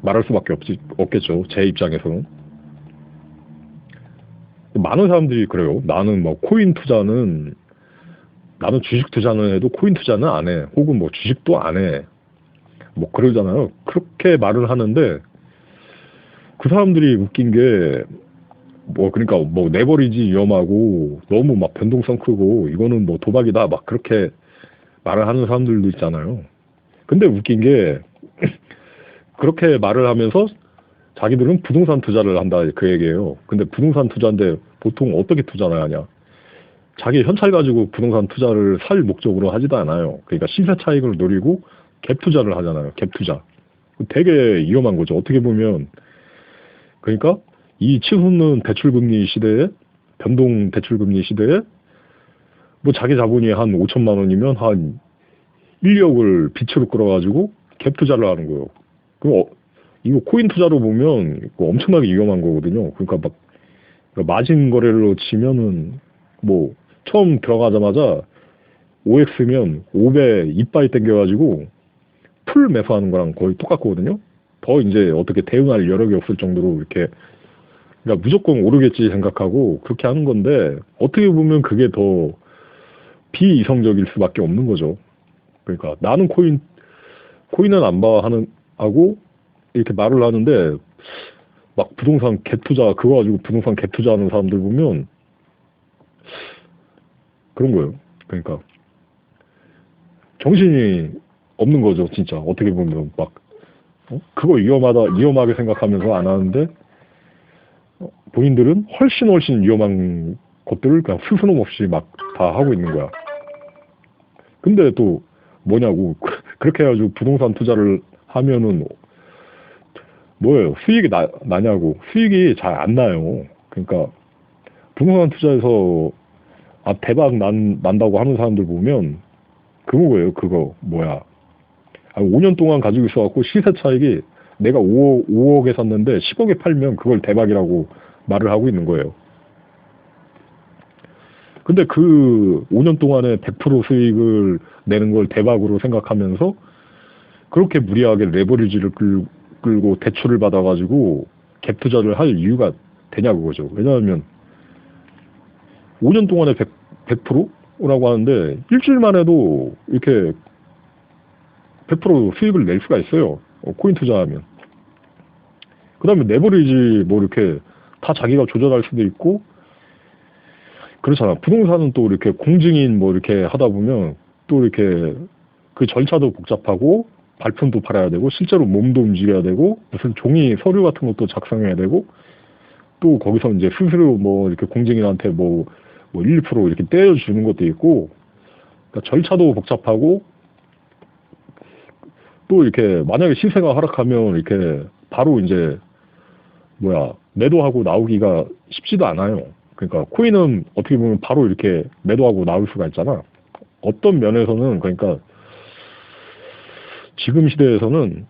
말할 수밖에 없겠죠. 제 입장에서는. 많은 사람들이 그래요. 나는 뭐 코인 투자는 나는 주식 투자는 해도 코인 투자는 안 해. 혹은 뭐 주식도 안 해. 뭐 그러잖아요. 그렇게 말을 하는데 그 사람들이 웃긴 게 뭐 그러니까 뭐 레버리지 위험하고 너무 막 변동성 크고 이거는 뭐 도박이다 막 그렇게 말을 하는 사람들도 있잖아요. 근데 웃긴 게 그렇게 말을 하면서 자기들은 부동산 투자를 한다 그 얘기예요. 근데 부동산 투자인데 보통 어떻게 투자를 하냐? 자기 현찰 가지고 부동산 투자를 살 목적으로 하지도 않아요. 그러니까 시세 차익을 노리고 갭 투자를 하잖아요. 갭 투자. 되게 위험한 거죠. 어떻게 보면 그러니까 이 치솟는 대출금리 시대에 변동 대출금리 시대에 뭐 자기 자본이 한 5천만 원이면 한 1, 2억을 빚으로 끌어가지고 갭 투자를 하는 거예요. 그럼 이거 코인 투자로 보면 이거 엄청나게 위험한 거거든요. 그러니까 막 마진 거래로 치면은 뭐 처음 들어가자마자 OX면 5배 이빠이 땡겨가지고 풀 매수하는 거랑 거의 똑같거든요. 더 이제 어떻게 대응할 여력이 없을 정도로 이렇게 그러니까 무조건 오르겠지 생각하고 그렇게 하는 건데 어떻게 보면 그게 더 비이성적일 수밖에 없는 거죠. 그러니까 나는 코인은 안 봐 하고 이렇게 말을 하는데 막 부동산 갭 투자 그거 가지고 부동산 갭 투자하는 사람들 보면 그런 거예요. 그러니까 정신이 없는 거죠, 진짜. 어떻게 보면 막 그거 위험하게 생각하면서 안 하는데 본인들은 훨씬 위험한 것들을 그냥 스스럼 없이 막 다 하고 있는 거야. 근데 또 뭐냐고 그렇게 해가지고 부동산 투자를 하면은 뭐예요? 수익이 나냐고. 수익이 잘 안 나요. 그러니까 부동산 투자에서 대박 난다고 하는 사람들 보면 그거예요. 그거 뭐야? 5년 동안 가지고 있어갖고 시세 차익이 내가 5억에 샀는데 10억에 팔면 그걸 대박이라고 말을 하고 있는 거예요. 근데 그 5년 동안에 100% 수익을 내는 걸 대박으로 생각하면서 그렇게 무리하게 레버리지를 끌고 대출을 받아가지고 갭 투자를 할 이유가 되냐 그거죠. 왜냐하면 5년 동안에 100%라고 하는데 일주일만 해도 이렇게 100% 수익을 낼 수가 있어요. 코인 투자하면. 그 다음에 레버리지 뭐 이렇게 다 자기가 조절할 수도 있고 그렇잖아. 부동산은 또 이렇게 공증인 뭐 이렇게 하다 보면 또 이렇게 그 절차도 복잡하고 발품도 팔아야 되고 실제로 몸도 움직여야 되고 무슨 종이 서류 같은 것도 작성해야 되고 또 거기서 이제 스스로 뭐 이렇게 공증인한테 뭐 1, 2% 이렇게 떼어주는 것도 있고 그러니까 절차도 복잡하고 또 이렇게 만약에 시세가 하락하면 이렇게 바로 이제 매도하고 나오기가 쉽지도 않아요. 그러니까 코인은 어떻게 보면 바로 이렇게 매도하고 나올 수가 있잖아. 어떤 면에서는 그러니까 지금 시대에서는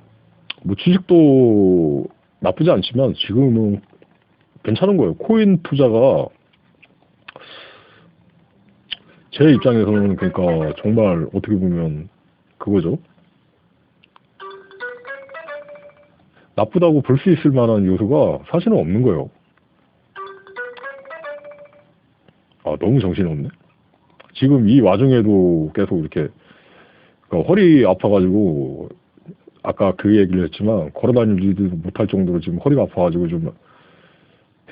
뭐 주식도 나쁘지 않지만 지금은 괜찮은 거예요. 코인 투자가 제 입장에서는 그러니까 정말 어떻게 보면 그거죠. 나쁘다고 볼 수 있을 만한 요소가 사실은 없는 거예요. 아, 너무 정신이 없네. 지금 이 와중에도 계속 이렇게 그러니까 허리 아파가지고 아까 그 얘기를 했지만 걸어다니지도 못할 정도로 지금 허리가 아파가지고 좀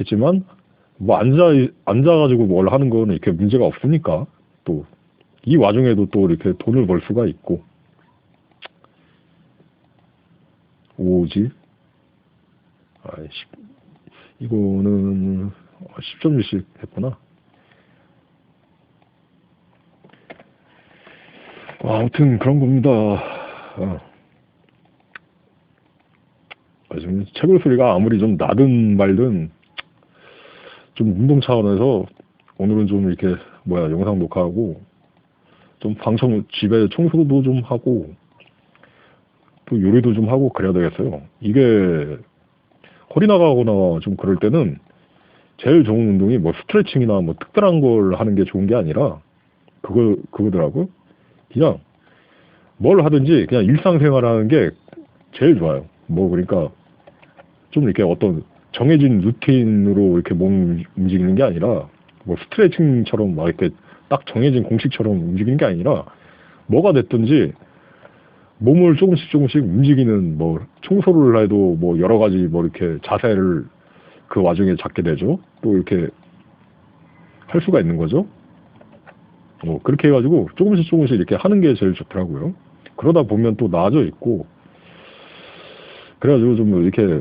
했지만 뭐 앉아가지고 뭘 하는 거는 이렇게 문제가 없으니까 또 이 와중에도 또 이렇게 돈을 벌 수가 있고 오지 이거는 10점씩 했구나. 아무튼 그런 겁니다. 지금 채굴 소리가 아무리 좀 나든 말든 좀 운동 차원에서 오늘은 좀 이렇게 영상 녹화하고 좀 집에 청소도 좀 하고 또 요리도 좀 하고 그래야 되겠어요. 이게 허리 나가거나 좀 그럴 때는 제일 좋은 운동이 뭐 스트레칭이나 뭐 특별한 걸 하는 게 좋은 게 아니라 그거더라고. 그냥 뭘 하든지 그냥 일상생활 하는 게 제일 좋아요. 뭐 그러니까 좀 이렇게 어떤 정해진 루틴으로 이렇게 몸 움직이는 게 아니라 뭐 스트레칭처럼 막 이렇게 딱 정해진 공식처럼 움직이는 게 아니라 뭐가 됐든지 몸을 조금씩 움직이는 뭐 청소를 해도 뭐 여러 가지 뭐 이렇게 자세를 그 와중에 잡게 되죠. 또 이렇게 할 수가 있는 거죠. 그렇게 해가지고 조금씩 이렇게 하는 게 제일 좋더라고요. 그러다 보면 또 나아져 있고 그래가지고 좀 이렇게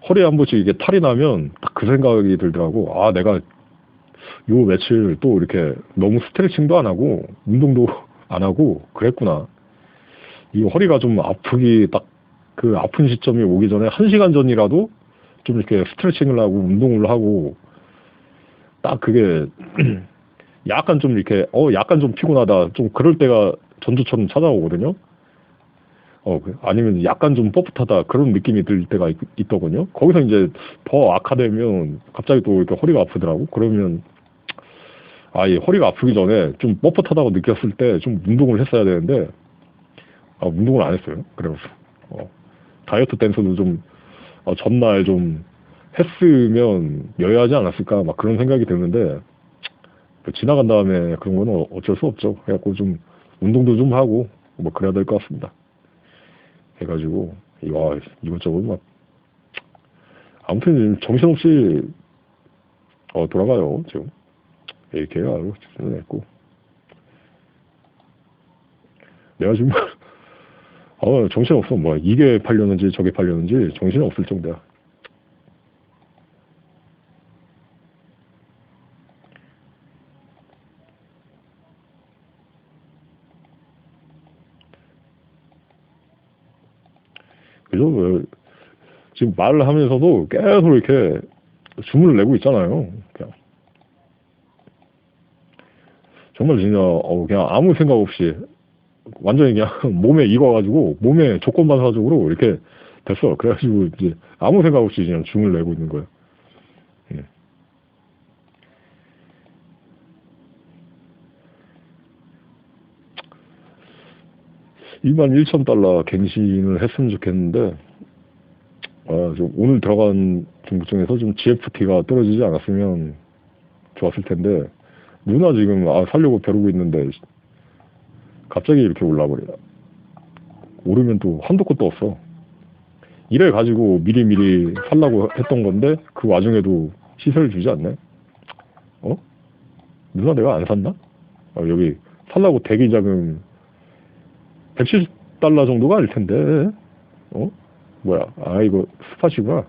허리에 한 번씩 이게 탈이 나면 딱 그 생각이 들더라고. 아, 내가 요 며칠 또 이렇게 너무 스트레칭도 안 하고 운동도 안 하고 그랬구나. 이 허리가 좀 아프기 딱 그 아픈 시점이 오기 전에 1시간 전이라도 좀 이렇게 스트레칭을 하고 운동을 하고 딱 그게 약간 좀 이렇게 약간 좀 피곤하다 좀 그럴 때가 전주처럼 찾아오거든요. 아니면 약간 좀 뻣뻣하다 그런 느낌이 들 때가 있더군요. 거기서 이제 더 악화되면 갑자기 또 이렇게 허리가 아프더라고. 그러면 이 허리가 아프기 전에 좀 뻣뻣하다고 느꼈을 때 좀 운동을 했어야 되는데 운동을 안 했어요. 그래서 다이어트 댄서도 좀 전날 좀 했으면 여야하지 않았을까 막 그런 생각이 드는데 지나간 다음에 그런 거는 어쩔 수 없죠. 그래갖고 좀 운동도 좀 하고 뭐 그래야 될 것 같습니다. 해가지고 이것저것 막 아무튼 정신없이 돌아가요 지금. 이렇게 아주 했고 내가 지금 정신없어. 뭐 이게 팔렸는지 저게 팔렸는지 정신이 없을 정도야. 그죠? 지금 말을 하면서도 계속 이렇게 주문을 내고 있잖아요. 그냥 정말 진짜 그냥 아무 생각 없이 완전히 그냥 몸에 익어가지고 몸에 조건반사적으로 이렇게 됐어. 그래가지고 이제 아무 생각 없이 그냥 주문을 내고 있는 거예요. 21,000달러 갱신을 했으면 좋겠는데 좀 오늘 들어간 중국 중에서 좀 GFT가 떨어지지 않았으면 좋았을 텐데 누나 지금 살려고 벼르고 있는데 갑자기 이렇게 올라버리다. 오르면 또 한도 끝도 없어. 이래 가지고 미리 살라고 했던 건데 그 와중에도 시세를 주지 않네. 누나 내가 안 샀나? 여기 살라고 대기 자금 170달러 정도가 아닐 텐데. 뭐야? 이거 스팟이구나.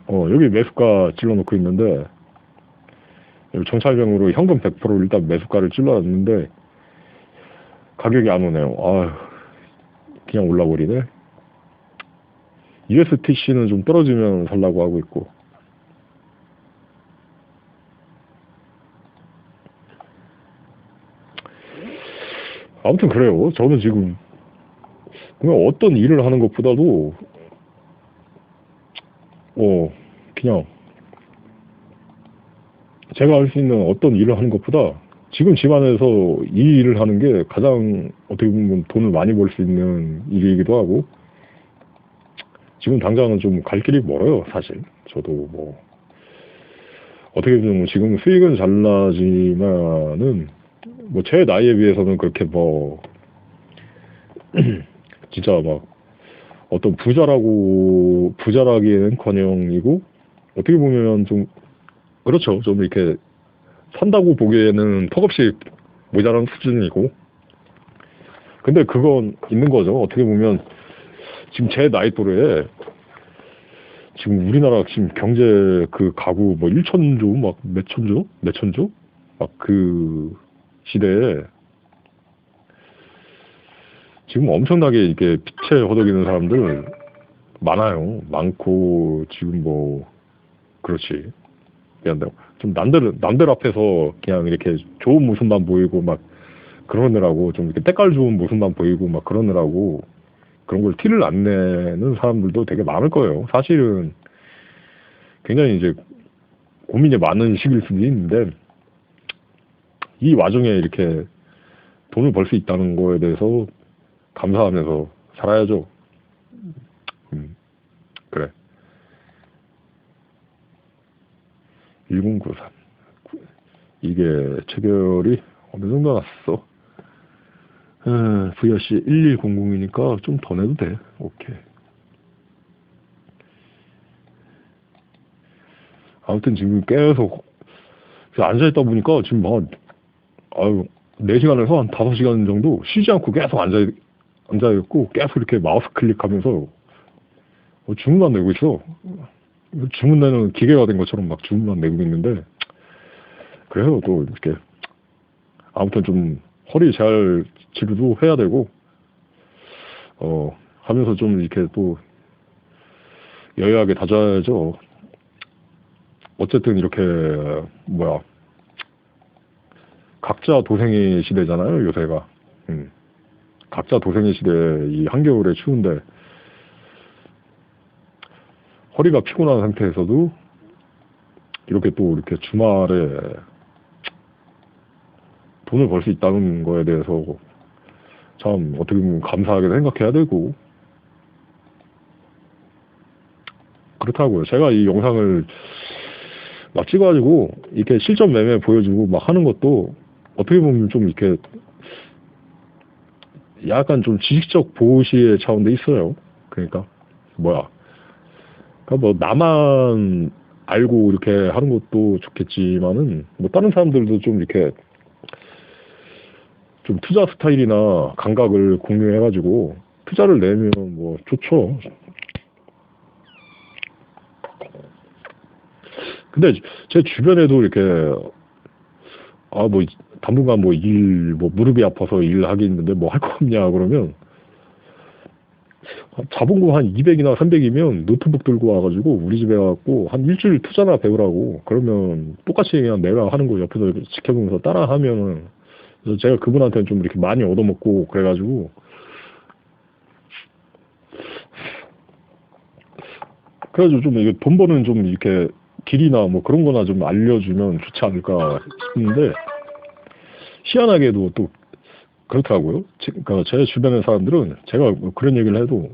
여기 매수가 찔러놓고 있는데 여기 정찰병으로 현금 100% 일단 매수가를 찔러놨는데 가격이 안 오네요. 그냥 올라버리네. USTC는 좀 떨어지면 살라고 하고 있고. 아무튼 그래요. 저는 지금 그냥 어떤 일을 하는 것보다도 그냥 제가 할 수 있는 어떤 일을 하는 것보다 지금 집안에서 이 일을 하는 게 가장 어떻게 보면 돈을 많이 벌 수 있는 일이기도 하고, 지금 당장은 좀 갈 길이 멀어요, 사실. 저도 뭐 어떻게 보면 지금 수익은 잘 나지만은 뭐 제 나이에 비해서는 그렇게 뭐 진짜 막 어떤 부자라기에는커녕이고, 어떻게 보면 좀 그렇죠. 좀 이렇게 산다고 보기에는 턱없이 모자란 수준이고, 근데 그건 있는 거죠. 어떻게 보면 지금 제 나이 또래에 지금 우리나라 지금 경제 그 가구 뭐 1천조 막 몇천조 막 그 시대에 지금 엄청나게 이게 빛에 허덕이는 사람들 많아요. 많고 지금 뭐 그렇지. 그냥 좀 남들 앞에서 그냥 이렇게 좋은 모습만 보이고 막 그러느라고, 좀 이렇게 때깔 좋은 모습만 보이고 막 그러느라고 그런 걸 티를 안 내는 사람들도 되게 많을 거예요. 사실은 굉장히 이제 고민이 많은 시기일 수도 있는데, 이 와중에 이렇게 돈을 벌 수 있다는 거에 대해서 감사하면서 살아야죠. 그래. 1093. 이게 체결이 어느 정도 났어? VRC 1100이니까 좀 더 내도 돼. 오케이. 아무튼 지금 계속 앉아있다 보니까 지금 아유, 4시간에서 한 5시간 정도 쉬지 않고 계속 앉아있고 계속 이렇게 마우스 클릭하면서 주문만 내고 있어. 주문 내는 기계가 된 것처럼 막 주문만 내고 있는데, 그래서 또 이렇게 아무튼 좀 허리 잘 치료도 해야 되고, 하면서 좀 이렇게 또 여유하게 다져야죠. 어쨌든 이렇게 각자 도생의 시대잖아요, 요새가. 각자 도생의 시대, 이 한겨울에 추운데 허리가 피곤한 상태에서도 이렇게 또 이렇게 주말에 돈을 벌 수 있다는 거에 대해서 참 어떻게 보면 감사하게 생각해야 되고 그렇다고요. 제가 이 영상을 막 찍어가지고 이렇게 실전 매매 보여주고 막 하는 것도 어떻게 보면 좀 이렇게 약간 좀 지식적 보시의 차원도 있어요. 그러니까 뭐 나만 알고 이렇게 하는 것도 좋겠지만은 뭐 다른 사람들도 좀 이렇게 좀 투자 스타일이나 감각을 공유해가지고 투자를 내면 뭐 좋죠. 근데 제 주변에도 이렇게 뭐 당분간 뭐 무릎이 아파서 일하기 있는데 뭐 할 거 없냐 그러면 자본금 한 200이나 300이면 노트북 들고 와가지고 우리 집에 와갖고 한 일주일 투자나 배우라고, 그러면 똑같이 그냥 내가 하는 거 옆에서 지켜보면서 따라 하면은, 그래서 제가 그분한테는 좀 이렇게 많이 얻어먹고 그래가지고 좀 이게 돈 버는 좀 이렇게 길이나 뭐 그런 거나 좀 알려주면 좋지 않을까 싶은데, 희한하게도 또 그렇더라고요. 그러니까 제 주변의 사람들은 제가 뭐 그런 얘기를 해도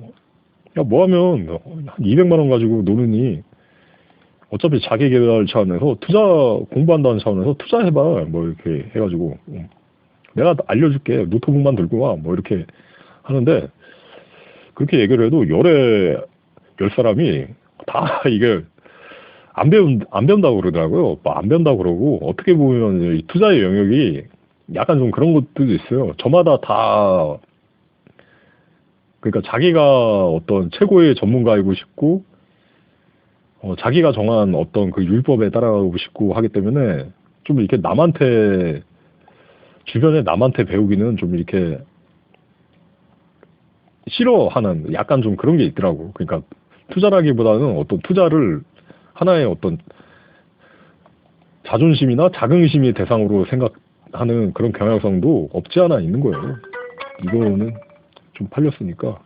야, 뭐 하면 한 200만 원 가지고 노느니 어차피 자기 개발 차원에서 공부한다는 차원에서 투자해봐 뭐 이렇게 해가지고 내가 알려줄게 노트북만 들고 와 뭐 이렇게 하는데, 그렇게 얘기를 해도 열 사람이 다 이게 안 배운다고 그러더라고요. 뭐 안 배운다고 그러고, 어떻게 보면 이 투자의 영역이 약간 좀 그런 것들도 있어요. 저마다 다, 그러니까 자기가 어떤 최고의 전문가이고 싶고, 자기가 정한 어떤 그 율법에 따라가고 싶고 하기 때문에 좀 이렇게 주변에 남한테 배우기는 좀 이렇게 싫어하는 약간 좀 그런 게 있더라고. 그러니까 투자라기보다는 어떤 투자를 하나의 어떤 자존심이나 자긍심의 대상으로 생각하는 그런 경향성도 없지 않아 있는 거예요. 이거는 좀 팔렸으니까.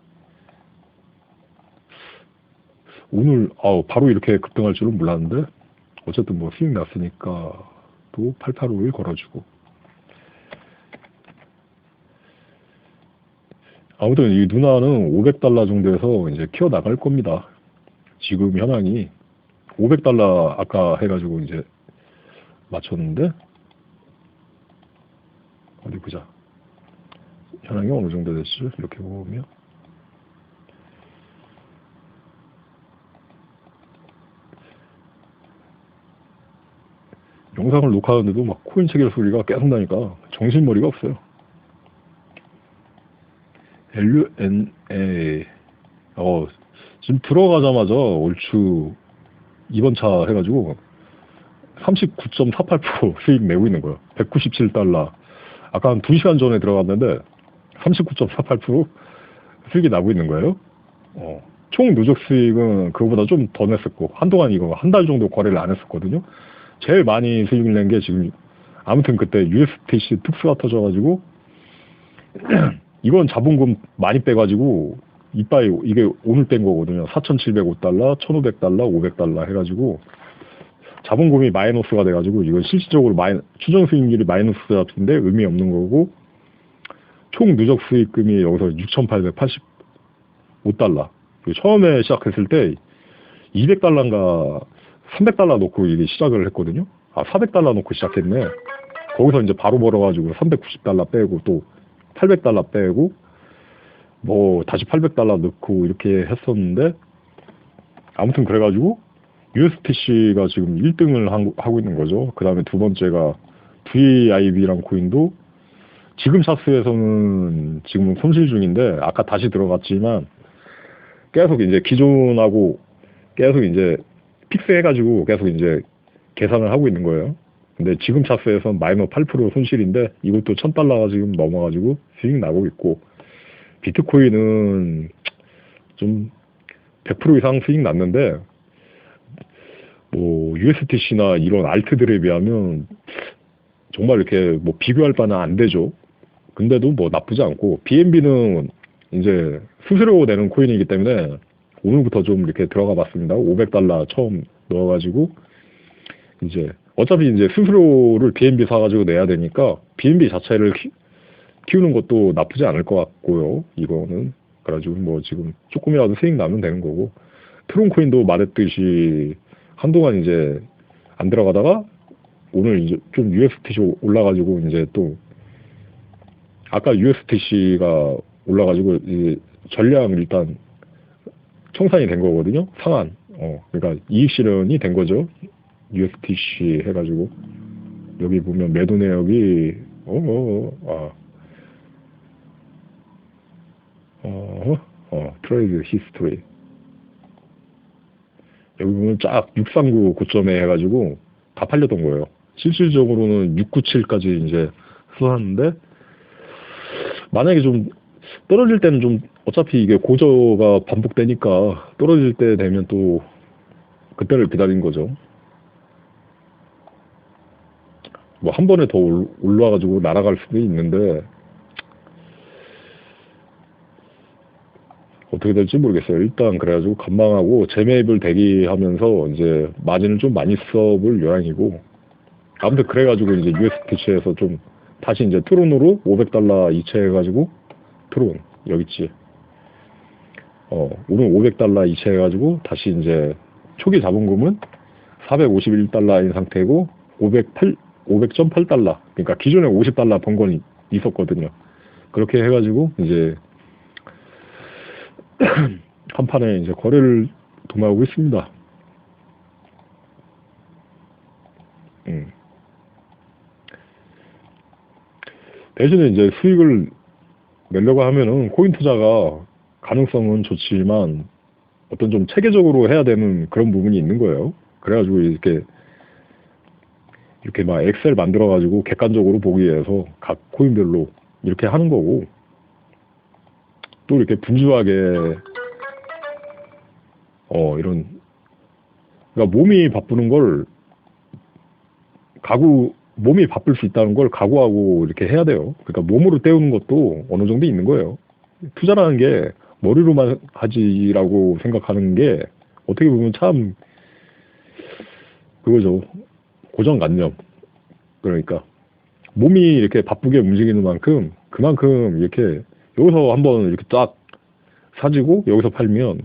오늘 바로 이렇게 급등할 줄은 몰랐는데 어쨌든 뭐 수익 났으니까 또 885일 걸어주고. 아무튼 이 누나는 500달러 정도에서 이제 키워 나갈 겁니다. 지금 현황이 500달러 아까 해가지고 이제 맞췄는데 어디 보자. 현황이 어느 정도 됐지? 이렇게 보면 영상을 녹화하는데도 막 코인 체결 소리가 계속 나니까 정신머리가 없어요. LUNA 지금 들어가자마자 얼추 이번 차 해가지고 39.48% 수익 내고 있는 거예요. 197달러. 아까 한 2시간 전에 들어갔는데 39.48% 수익이 나고 있는 거예요. 총 누적 수익은 그거보다 좀 더 냈었고, 한동안 이거 한 달 정도 거래를 안 했었거든요. 제일 많이 수익을 낸 게 지금, 아무튼 그때 USTC 특수가 터져가지고 이건 자본금 많이 빼가지고 이빠이 이게 오늘 뺀 거거든요. 4,705달러, 1,500달러, 500달러 해가지고 자본금이 마이너스가 돼가지고 이건 실질적으로 추정 수익률이 마이너스 잡힌데 의미 없는 거고, 총 누적 수익금이 여기서 6,885달러. 처음에 시작했을 때 200달러인가 300달러 놓고 이게 시작을 했거든요. 400달러 놓고 시작했네. 거기서 이제 바로 벌어가지고 390달러 빼고 또 800달러 빼고 뭐 다시 800달러 넣고 이렇게 했었는데, 아무튼 그래가지고 USTC가 지금 1등을 하고 있는 거죠. 그 다음에 두 번째가 VIB랑 코인도 지금 차트에서는 지금은 손실 중인데, 아까 다시 들어갔지만 계속 이제 기존하고 계속 이제 픽스해가지고 계속 이제 계산을 하고 있는 거예요. 근데 지금 차트에서는 마이너스 8% 손실인데 이것도 1,000달러가 지금 넘어가지고 수익 나고 있고, 비트코인은 좀 100% 이상 수익 났는데 뭐 USTC나 이런 알트들에 비하면 정말 이렇게 뭐 비교할 바는 안 되죠. 근데도 뭐 나쁘지 않고, BNB는 이제 수수료 내는 코인이기 때문에 오늘부터 좀 이렇게 들어가 봤습니다. 500달러 처음 넣어가지고 이제 어차피 이제 수수료를 BNB 사가지고 내야 되니까 BNB 자체를 키우는 것도 나쁘지 않을 것 같고요. 이거는 그래가지고 뭐 지금 조금이라도 수익 나면 되는 거고, 트론코인도 말했듯이 한동안 이제 안 들어가다가 오늘 이제 좀 USTC 올라가지고 이제 또 아까 USTC가 올라가지고 이제 전량 일단 청산이 된 거거든요. 상한. 그러니까 이익 실현이 된 거죠. USTC 해가지고 여기 보면 매도 내역이 트레이드 히스토리 여기 보면 쫙 639 고점에 해가지고 다 팔렸던 거예요. 실질적으로는 697까지 이제 쏟았는데, 만약에 좀 떨어질 때는 좀 어차피 이게 고저가 반복되니까 떨어질 때 되면 또 그때를 기다린 거죠. 뭐 한 번에 더 올라와가지고 날아갈 수도 있는데 어떻게 될지 모르겠어요. 일단 그래가지고 관망하고 재매입을 대기하면서 이제 마진을 좀 많이 써볼 요량이고, 아무튼 그래가지고 이제 USTC에서 좀 다시 이제 트론으로 500달러 이체해가지고 트론 여기 있지. 오늘 500달러 이체해가지고 다시 이제 초기 자본금은 451달러인 상태고 500.8달러. 그러니까 기존에 50달러 번 건 있었거든요. 그렇게 해가지고 이제 한 판에 이제 거래를 도모하고 있습니다. 대신에 이제 수익을 내려고 하면은 코인 투자가 가능성은 좋지만 어떤 좀 체계적으로 해야 되는 그런 부분이 있는 거예요. 그래가지고 이렇게 막 엑셀 만들어가지고 객관적으로 보기 위해서 각 코인별로 이렇게 하는 거고, 또 이렇게 분주하게 이런, 그러니까 몸이 바쁘는 걸 몸이 바쁠 수 있다는 걸 각오하고 이렇게 해야 돼요. 그러니까 몸으로 때우는 것도 어느 정도 있는 거예요. 투자라는 게 머리로만 하지라고 생각하는 게 어떻게 보면 참 그거죠. 고정관념. 그러니까 몸이 이렇게 바쁘게 움직이는 만큼 그만큼 이렇게 여기서 한번 이렇게 딱 사지고 여기서 팔면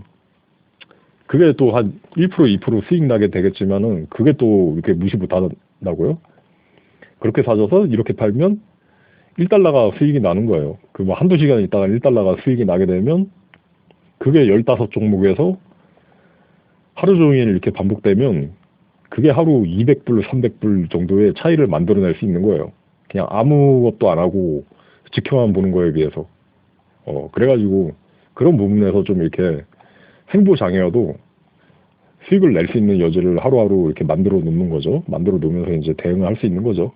그게 또 한 1% 2% 수익 나게 되겠지만은 그게 또 이렇게 무시 못 한다고요? 그렇게 사줘서 이렇게 팔면 1달러가 수익이 나는 거예요. 그 뭐 한두 시간 있다가 1달러가 수익이 나게 되면 그게 15종목에서 하루 종일 이렇게 반복되면 그게 하루 200불, 300불 정도의 차이를 만들어낼 수 있는 거예요. 그냥 아무것도 안 하고 지켜만 보는 거에 비해서. 그래가지고 그런 부분에서 좀 이렇게 행보장애여도 수익을 낼 수 있는 여지를 하루하루 이렇게 만들어 놓는 거죠. 만들어 놓으면서 이제 대응을 할 수 있는 거죠.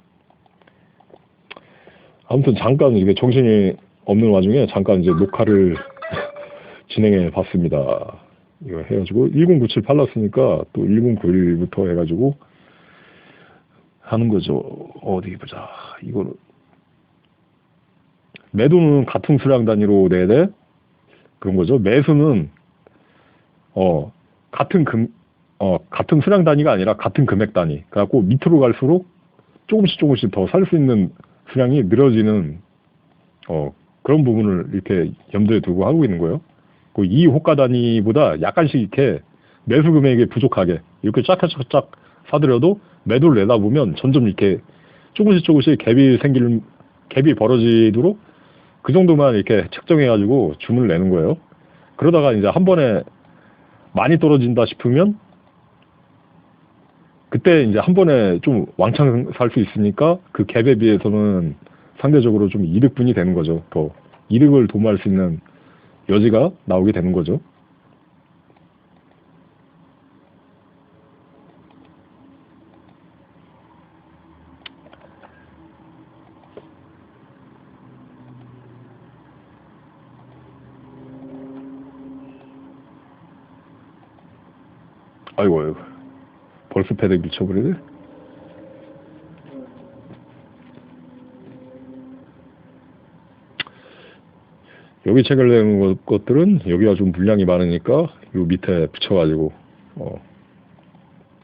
아무튼 잠깐 이게 정신이 없는 와중에 잠깐 이제 녹화를 진행해 봤습니다. 이거 해가지고 1097 팔랐으니까 또 1091부터 해가지고 하는 거죠. 어디 보자. 이거는 매도는 같은 수량 단위로 내야 돼. 그런 거죠. 매수는 같은 수량 단위가 아니라 같은 금액 단위. 그래갖고 밑으로 갈수록 조금씩 더 살 수 있는 수량이 늘어지는 그런 부분을 이렇게 염두에 두고 하고 있는 거예요. 이 호가 단위보다 약간씩 이렇게 매수 금액이 부족하게 이렇게 쫙쫙쫙 사들여도 매도를 내다 보면 점점 이렇게 조금씩 갭이 벌어지도록 그 정도만 이렇게 책정해가지고 주문을 내는 거예요. 그러다가 이제 한 번에 많이 떨어진다 싶으면 그때 이제 한 번에 좀 왕창 살 수 있으니까 그 갭에 비해서는 상대적으로 좀 이득분이 되는 거죠. 더 이득을 도모할 수 있는 여지가 나오게 되는 거죠. 아이고, 벌써 패드 미쳐버리네. 여기 책을 내는 것들은 여기가 좀 물량이 많으니까 요 밑에 붙여가지고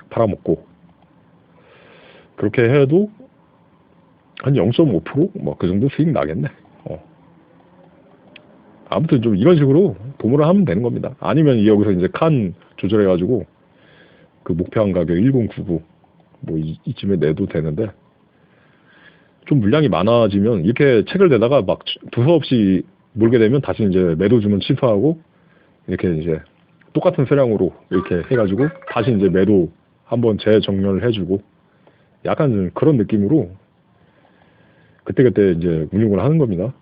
팔아먹고 그렇게 해도 한 0.5% 뭐 그 정도 수익 나겠네. 아무튼 좀 이런 식으로 도모를 하면 되는 겁니다. 아니면 여기서 이제 칸 조절해가지고 그 목표한 가격 1099 뭐 이쯤에 내도 되는데 좀 물량이 많아지면 이렇게 책을 내다가 막 두서없이 몰게 되면 다시 이제 매도 주문 취소하고 이렇게 이제 똑같은 수량으로 이렇게 해가지고 다시 이제 매도 한번 재정렬을 해주고 약간 좀 그런 느낌으로 그때그때 이제 운용을 하는 겁니다.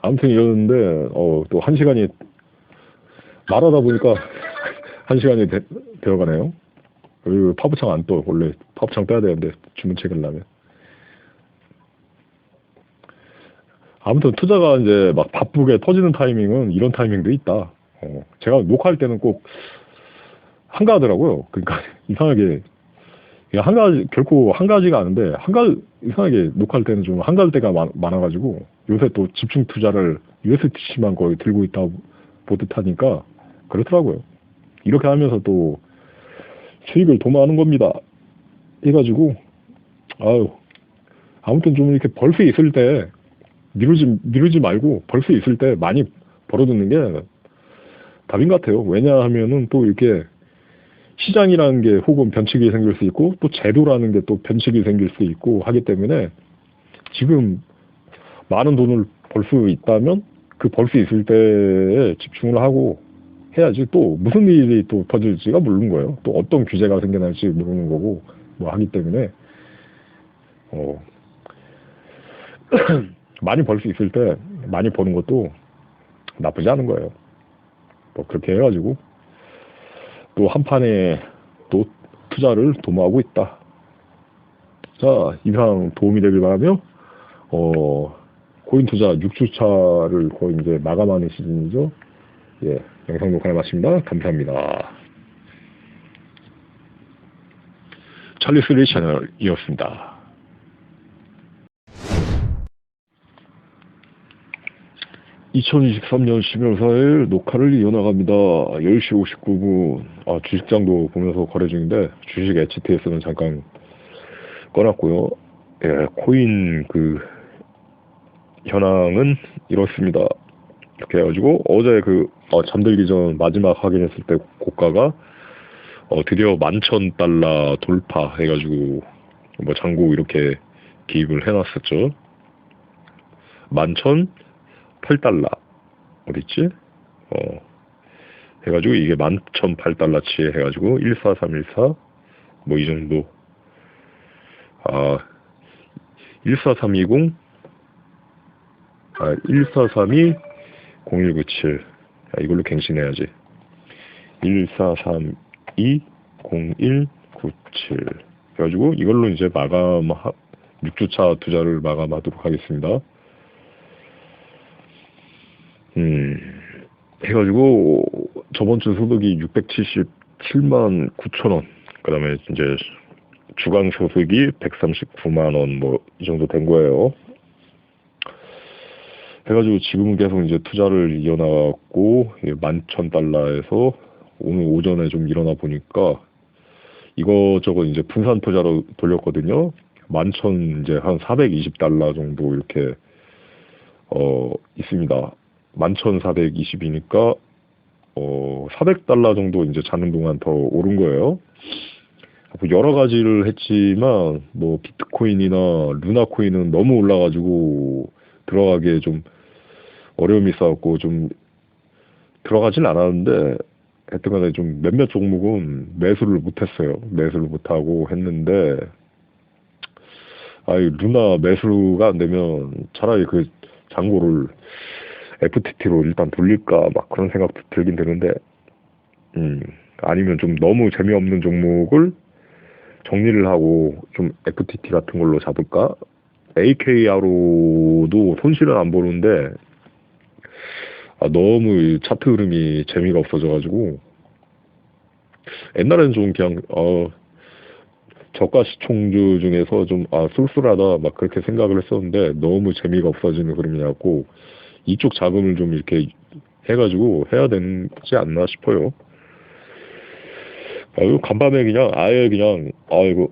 아무튼 이러는데 또 1시간이 말하다 보니까 1시간이 되어가네요. 그리고 파부창 안 떠. 원래 파부창 떠야 되는데 주문 체결하면. 아무튼 투자가 이제 막 바쁘게 터지는 타이밍은 이런 타이밍도 있다. 제가 녹화할 때는 꼭 한가하더라고요. 그러니까 이상하게 결코 한가하지가 않은데 이상하게 녹화할 때는 좀 한가할 때가 많아가지고 요새 또 집중 투자를 USDC만 거의 들고 있다 보듯 하니까 그렇더라고요. 이렇게 하면서 또 수익을 도모하는 겁니다. 해가지고 아무튼 좀 이렇게 벌 수 있을 때 미루지 말고 벌 수 있을 때 많이 벌어두는 게 답인 것 같아요. 왜냐하면은 또 이렇게 시장이라는 게 혹은 변칙이 생길 수 있고 또 제도라는 게 또 변칙이 생길 수 있고 하기 때문에 지금 많은 돈을 벌 수 있다면 그 벌 수 있을 때에 집중을 하고 해야지 또 무슨 일이 또 터질지가 모르는 거예요. 또 어떤 규제가 생겨날지 모르는 거고 뭐 하기 때문에 많이 벌 수 있을 때 많이 버는 것도 나쁘지 않은 거예요. 뭐 그렇게 해가지고 또 한 판에 또 투자를 도모하고 있다. 자, 이상 도움이 되길 바라며 코인 투자 6주차를 거의 이제 마감하는 시즌이죠. 예, 영상 녹화를 마칩니다. 감사합니다. 찰리스 리 채널이었습니다. 2023년 12월 4일 녹화를 이어나갑니다. 10시 59분. 주식장도 보면서 거래 중인데, 주식 HTS는 잠깐 꺼놨고요. 예, 코인 현황은 이렇습니다. 이렇게 해가지고, 어제 잠들기 전 마지막 확인했을 때 고가가, 드디어 11,000달러 돌파 해가지고, 잔고 이렇게 기입을 해놨었죠. 11,008달러. 어딨지? 해가지고 이게 11,008달러치 해가지고 14314 이 정도. 14320 1432 0197. 이걸로 갱신해야지. 1432 0197 해가지고 이걸로 이제 6주차 투자를 마감하도록 하겠습니다. 해가지고 저번 주 소득이 677만 9천 원, 그 다음에 이제 주간 소득이 139만 원 이 정도 된 거예요. 해가지고 지금은 계속 이제 투자를 이어나갔고 11,000달러에서 오늘 오전에 좀 일어나 보니까 이것저것 이제 분산 투자로 돌렸거든요. 11,000 이제 한 420달러 정도 이렇게 있습니다. 11,420이니까 400달러 정도 이제 자는 동안 더 오른 거예요. 여러 가지를 했지만 비트코인이나 루나코인은 너무 올라가지고 들어가기에 좀 어려움이 있어갖고 좀 들어가진 않았는데, 하여튼간에 좀 몇몇 종목은 매수를 못했어요. 매수를 못하고 했는데, 루나 매수가 안 되면 차라리 잔고를 FTT로 일단 돌릴까 그런 생각도 들긴 드는데, 아니면 좀 너무 재미없는 종목을 정리를 하고 좀 FTT 같은 걸로 잡을까? AKRO도 손실은 안 보는데 너무 차트 흐름이 재미가 없어져가지고, 옛날에는 좀 그냥 저가 시총주 중에서 좀 쏠쏠하다 그렇게 생각을 했었는데, 너무 재미가 없어지는 흐름이라고 이쪽 자금을 좀 이렇게 해가지고 해야 되지 않나 싶어요. 간밤에 그냥 이거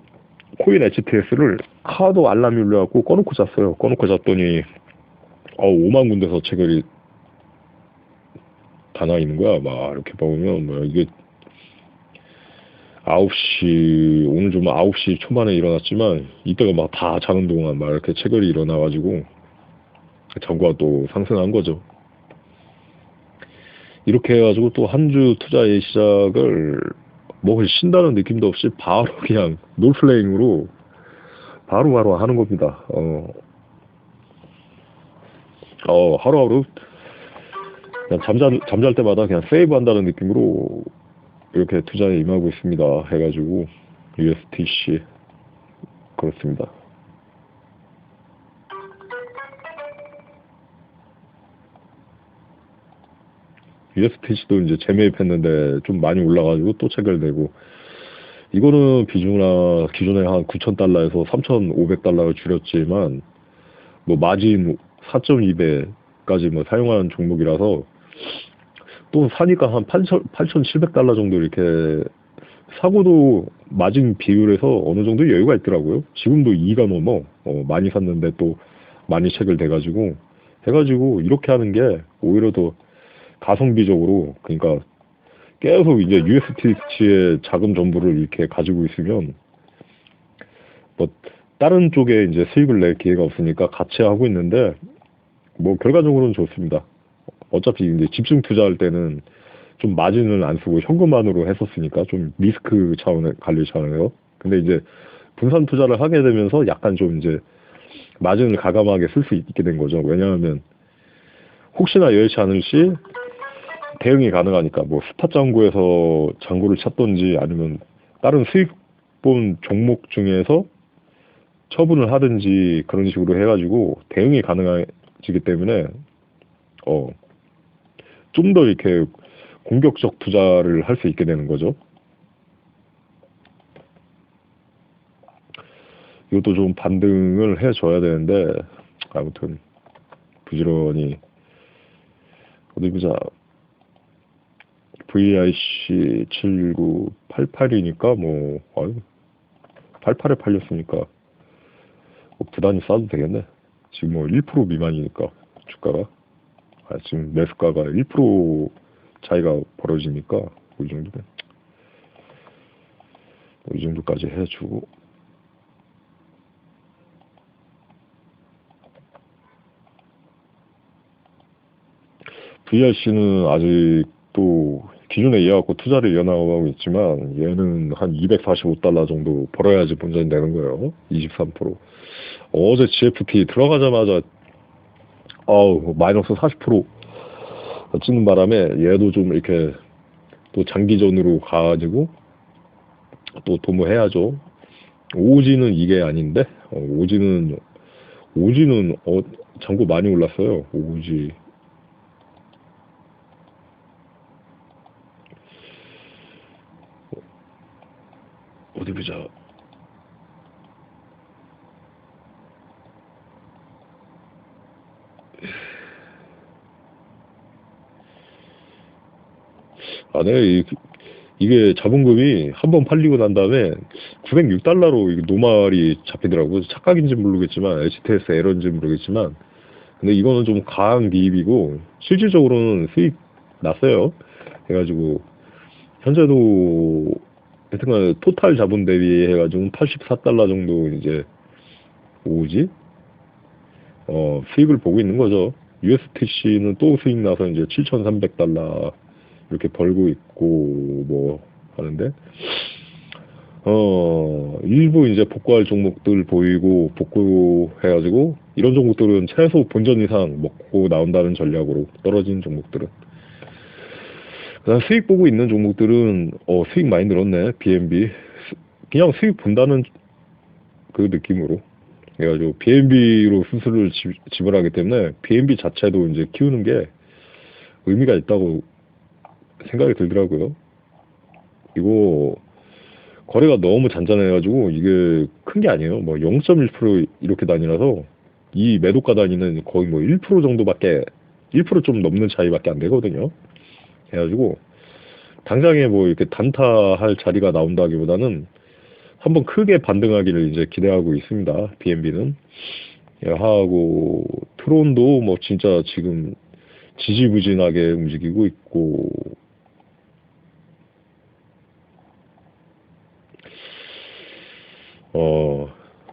코인 HTS를 하도 알람이 울려갖고 꺼놓고 잤어요. 꺼놓고 잤더니 5만 군데서 체결이 다 나 있는 거야. 이렇게 보면 이게 9시, 오늘 좀 9시 초반에 일어났지만 이때가 다 자는 동안 이렇게 체결이 일어나가지고 잔고가 또 상승한 거죠. 이렇게 해가지고 또 한 주 투자의 시작을 쉰다는 느낌도 없이 바로 그냥 롤플레잉으로 바로 하는 겁니다. 하루하루 그냥 잠잘 때마다 그냥 세이브 한다는 느낌으로 이렇게 투자에 임하고 있습니다. 해가지고 USTC 그렇습니다. USTC도 이제 재매입했는데 좀 많이 올라가지고 또 체결되고, 이거는 기존에 한 9,000달러에서 3,500달러를 줄였지만 마진 4.2배까지 사용하는 종목이라서 또 사니까 한 8,700달러 정도 이렇게 사고도 마진 비율에서 어느 정도 여유가 있더라고요. 지금도 2가 넘어. 많이 샀는데 또 많이 체결돼가지고 해가지고 이렇게 하는 게 오히려 더 가성비적으로, 그러니까 계속 이제 USTC의 자금 전부를 이렇게 가지고 있으면 다른 쪽에 이제 수익을 낼 기회가 없으니까 같이 하고 있는데 결과적으로는 좋습니다. 어차피 이제 집중 투자할 때는 좀 마진을 안 쓰고 현금만으로 했었으니까 좀 리스크 차원의 관리 차원에요. 근데 이제 분산 투자를 하게 되면서 약간 좀 이제 마진을 가감하게 쓸 수 있게 된 거죠. 왜냐하면 혹시나 여의치 않을 시 대응이 가능하니까 스팟 잔고에서 잔고를 찾던지 아니면 다른 수익 본 종목 중에서 처분을 하든지 그런 식으로 해가지고 대응이 가능해지기 때문에 좀 더 이렇게 공격적 투자를 할 수 있게 되는 거죠. 이것도 좀 반등을 해줘야 되는데 아무튼 부지런히 어디 보자. VIC 7988이니까 뭐, 아유, 88에 팔렸으니까 뭐 부단히 싸도 되겠네. 지금 뭐 1% 미만이니까 주가가. 지금 매수가가 1% 차이가 벌어지니까 뭐 이 정도면 뭐 이 정도까지 해주고. VRC는 아직 또 기존에 이어갖고 투자를 이어나가고 있지만 얘는 한 245달러 정도 벌어야지 본전이 되는 거예요. 23%. 어제 GFT 들어가자마자 마이너스 40% 찍는 바람에 얘도 좀 이렇게 또 장기전으로 가가지고 또 도모해야죠. 오지는 이게 아닌데 오지는 잔고 많이 올랐어요. 오지 어디 보자. 네, 이게 자본금이 한 번 팔리고 난 다음에 906달러로 노말이 잡히더라고요. 착각인지 모르겠지만 HTS 에러인지 모르겠지만 근데 이거는 좀 강한 기입이고 실질적으로는 수익 났어요. 해가지고 현재도 하여튼간 토탈 자본 대비 해가지고 84달러 정도 이제 오지 수익을 보고 있는 거죠. USTC는 또 수익 나서 이제 7,300달러 이렇게 벌고 있고 뭐 하는데 일부 이제 복구할 종목들 보이고 복구해가지고 이런 종목들은 최소 본전 이상 먹고 나온다는 전략으로 떨어진 종목들은 그다음 수익 보고 있는 종목들은 수익 많이 늘었네. BNB 그냥 수익 본다는 그 느낌으로 그래가지고 BNB로 수수료를 지불하기 때문에 BNB 자체도 이제 키우는 게 의미가 있다고 생각이 들더라고요. 이거 거래가 너무 잔잔해가지고 이게 큰 게 아니에요. 뭐 0.1% 이렇게 다니라서 이 매도가 단위는 거의 뭐 1% 정도밖에 1% 좀 넘는 차이밖에 안 되거든요. 해가지고 당장에 뭐 이렇게 단타할 자리가 나온다기보다는 한번 크게 반등하기를 이제 기대하고 있습니다. BNB는 하고 트론도 뭐 진짜 지금 지지부진하게 움직이고 있고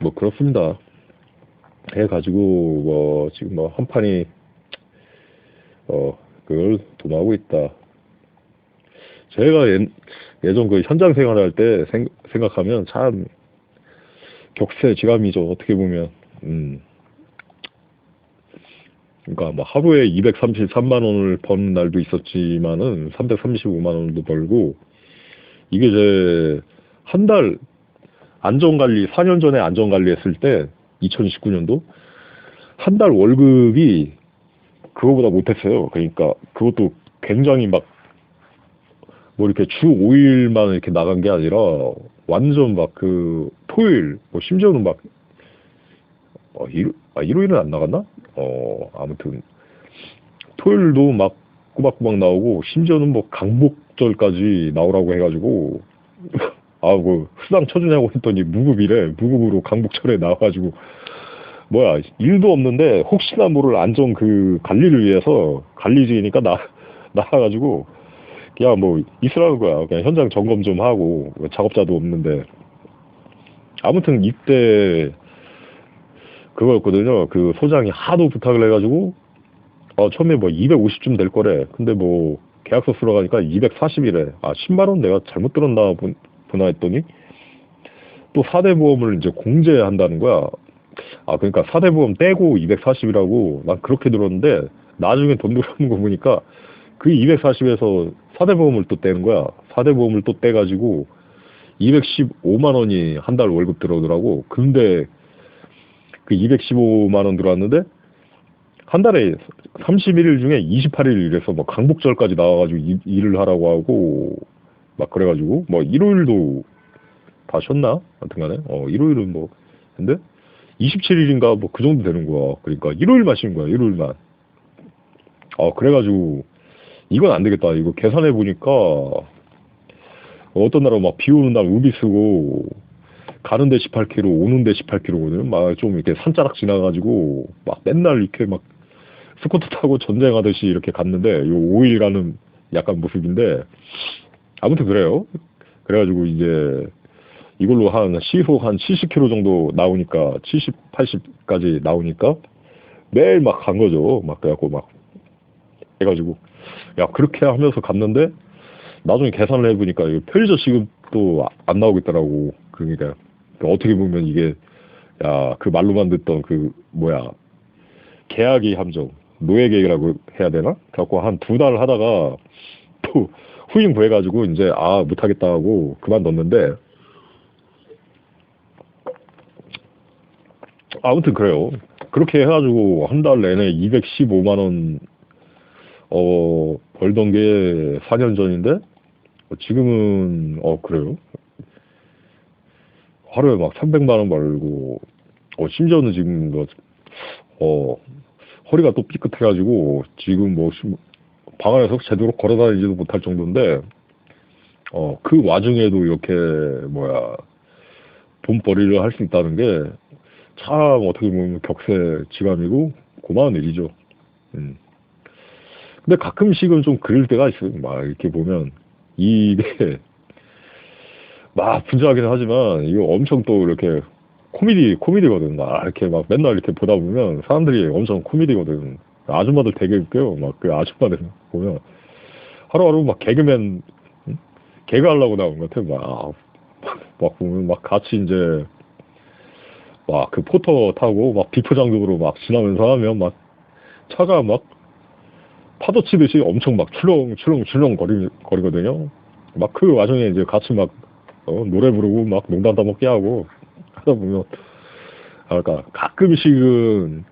뭐 그렇습니다. 해가지고 뭐 지금 뭐 한 판이 그걸 도모하고 있다. 제가 예전 그 현장 생활할 때 생각하면 참 격세지감이죠. 어떻게 보면 그러니까 뭐 하루에 233만 원을 버는 날도 있었지만은 335만 원도 벌고 이게 제 한 달 안전관리 4년 전에 안전관리 했을 때 2019년도 한 달 월급이 그거보다 못했어요. 그러니까 그것도 굉장히 막 뭐 이렇게 주 5일만 이렇게 나간 게 아니라 완전 막 그 토요일 뭐 심지어는 막 일요일은 안 나갔나? 아무튼 토요일도 막 꼬박꼬박 나오고 심지어는 뭐 강복절까지 나오라고 해가지고 뭐 수당 쳐주냐고 했더니 무급이래. 무급으로 강복절에 나와가지고 뭐야 일도 없는데 혹시나 모를 안전 그 관리를 위해서 관리직이니까 나와가지고 그냥 뭐 있으라는 거야. 그냥 현장 점검 좀 하고 작업자도 없는데 아무튼 이때 그거였거든요. 그 소장이 하도 부탁을 해가지고 처음에 뭐 250쯤 될 거래. 근데 뭐 계약서 쓰러 가니까 240이래. 10만 원 내가 잘못 들었나 보나 했더니 또 4대 보험을 이제 공제한다는 거야. 그러니까 4대 보험 떼고 240이라고 난 그렇게 들었는데 나중에 돈 들어오는 거 보니까 그 240에서 4대 보험을 또 떼는 거야. 4대 보험을 또 떼가지고 215만 원이 한 달 월급 들어오더라고. 근데 그 215만 원 들어왔는데 한 달에 31일 중에 28일 일해서 뭐 강복절까지 나와가지고 일을 하라고 하고 막 그래가지고 뭐 일요일도 다 쉬었나? 하여튼간에 일요일은 뭐 근데 27일인가 뭐 그 정도 되는 거야. 그러니까 일요일만 쉬는 거야. 일요일만. 그래가지고 이건 안 되겠다. 이거 계산해 보니까 어떤 날은 막 비 오는 날 우비 쓰고 가는데 18km, 오는데 18km거든요. 막 좀 이렇게 산자락 지나가지고 막 맨날 이렇게 막 스쿠터 타고 전쟁하듯이 이렇게 갔는데 요 5일 가는 약간 모습인데 아무튼 그래요. 그래가지고 이제 이걸로 한 시속 한 70km 정도 나오니까 70, 80까지 나오니까 매일 막 간 거죠. 막 그래갖고 막 해가지고 야 그렇게 하면서 갔는데 나중에 계산을 해보니까 이거 편의점 지급도 안 나오겠더라고. 그러니까 어떻게 보면 이게 야 그 말로만 듣던 그 뭐야 계약이 함정 노예 계획이라고 해야 되나? 그래갖고 한 2달 하다가 또 후임 구해가지고 이제 아 못하겠다 하고 그만뒀는데 아무튼 그래요. 그렇게 해가지고 한 달 내내 215만 원 벌던 게 4년 전인데 지금은 그래요. 하루에 막 300만 원 벌고 심지어는 지금 뭐 허리가 또 삐끗해가지고 지금 뭐 방 안에서 제대로 걸어다니지도 못할 정도인데 그 와중에도 이렇게 뭐야 돈벌이를 할 수 있다는 게 참 어떻게 보면 격세지감이고 고마운 일이죠. 근데 가끔씩은 좀 그럴 때가 있어요. 막 이렇게 보면 이게 막 분주하긴 하지만 이거 엄청 또 이렇게 코미디거든. 막 이렇게 막 맨날 이렇게 보다 보면 사람들이 엄청 코미디거든. 아줌마들 되게 웃겨요. 막 그 아줌마들 보면 하루하루 막 개그맨 개그 하려고 나온 것 같아. 막 보면 막 같이 이제 막 그 포터 타고 막 비포장도로 막 지나면서 하면 막 차가 막 파도 치듯이 엄청 막 출렁출렁 거리거든요. 막 그 와중에 이제 같이 막 노래 부르고 막 농담 따먹게 하고 하다 보면 그러니까 가끔씩은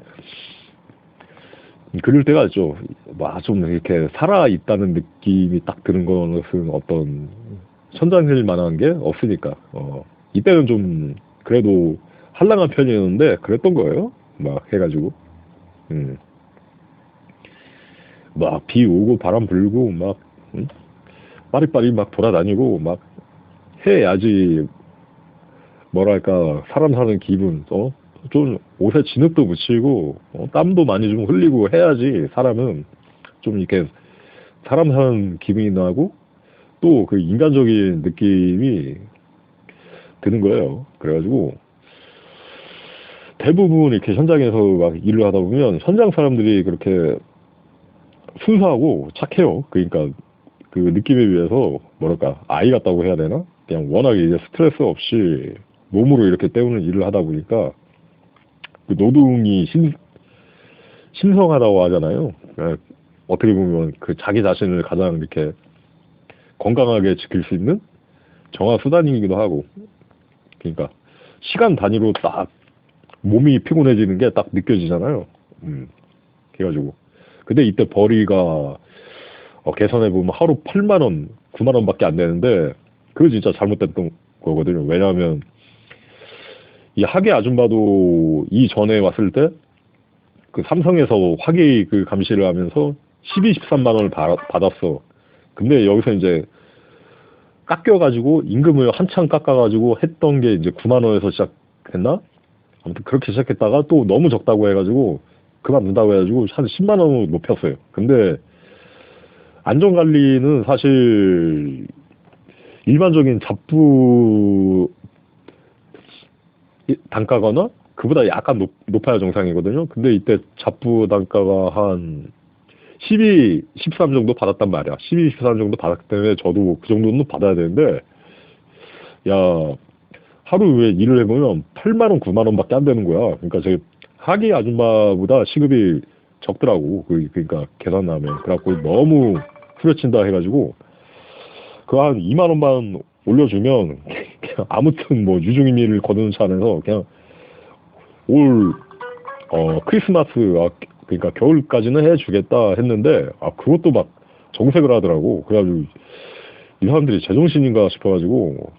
그럴 때가 있죠. 막 좀 이렇게 살아 있다는 느낌이 딱 드는 것은 어떤 천장일 만한 게 없으니까 이때는 좀 그래도 한량한 편이었는데 그랬던 거예요. 막 해가지고 막 비 오고 바람 불고 막 빠리빠리 막 돌아다니고 막 해야지 뭐랄까 사람 사는 기분 좀 옷에 진흙도 묻히고 땀도 많이 좀 흘리고 해야지 사람은 좀 이렇게 사람 사는 기분이 나고 또 그 인간적인 느낌이 드는 거예요. 그래가지고 대부분 이렇게 현장에서 막 일을 하다 보면 현장 사람들이 그렇게 순수하고 착해요. 그러니까 그 느낌에 비해서 뭐랄까 아이 같다고 해야 되나? 그냥 워낙에 이제 스트레스 없이 몸으로 이렇게 때우는 일을 하다 보니까 그 노동이 신성하다고 하잖아요. 그러니까 어떻게 보면 그 자기 자신을 가장 이렇게 건강하게 지킬 수 있는 정화 수단이기도 하고. 그러니까 시간 단위로 딱 몸이 피곤해지는 게 딱 느껴지잖아요. 그래가지고 근데 이때 벌이가 계산해 보면 하루 8만 원, 9만 원밖에 안 되는데 그거 진짜 잘못됐던 거거든요. 왜냐하면 이 하계 아줌마도 이전에 왔을 때 그 삼성에서 화기 그 감시를 하면서 12, 13만 원을 받았어. 근데 여기서 이제 깎여가지고 임금을 한창 깎아가지고 했던 게 이제 9만 원에서 시작했나? 아무튼 그렇게 시작했다가 또 너무 적다고 해가지고 그만둔다고 해가지고 한 10만 원으로 높였어요. 근데 안전관리는 사실 일반적인 잡부 단가거나 그보다 약간 높아야 정상이거든요. 근데 이때 잡부 단가가 한 12, 13 정도 받았단 말이야. 12, 13 정도 받았기 때문에 저도 그 정도는 받아야 되는데 야 하루에 일을 해보면 8만 원, 9만 원밖에 안 되는 거야. 그러니까 제 하기 아줌마보다 시급이 적더라고. 그러니까 계산하면. 그래갖고 너무 후려친다 해가지고 그 한 2만 원만 올려주면 그냥 아무튼 뭐 유중임의를 거두는 차 안에서 그냥 올 크리스마스 그러니까 겨울까지는 해주겠다 했는데 그것도 막 정색을 하더라고. 그래가지고 이 사람들이 제정신인가 싶어가지고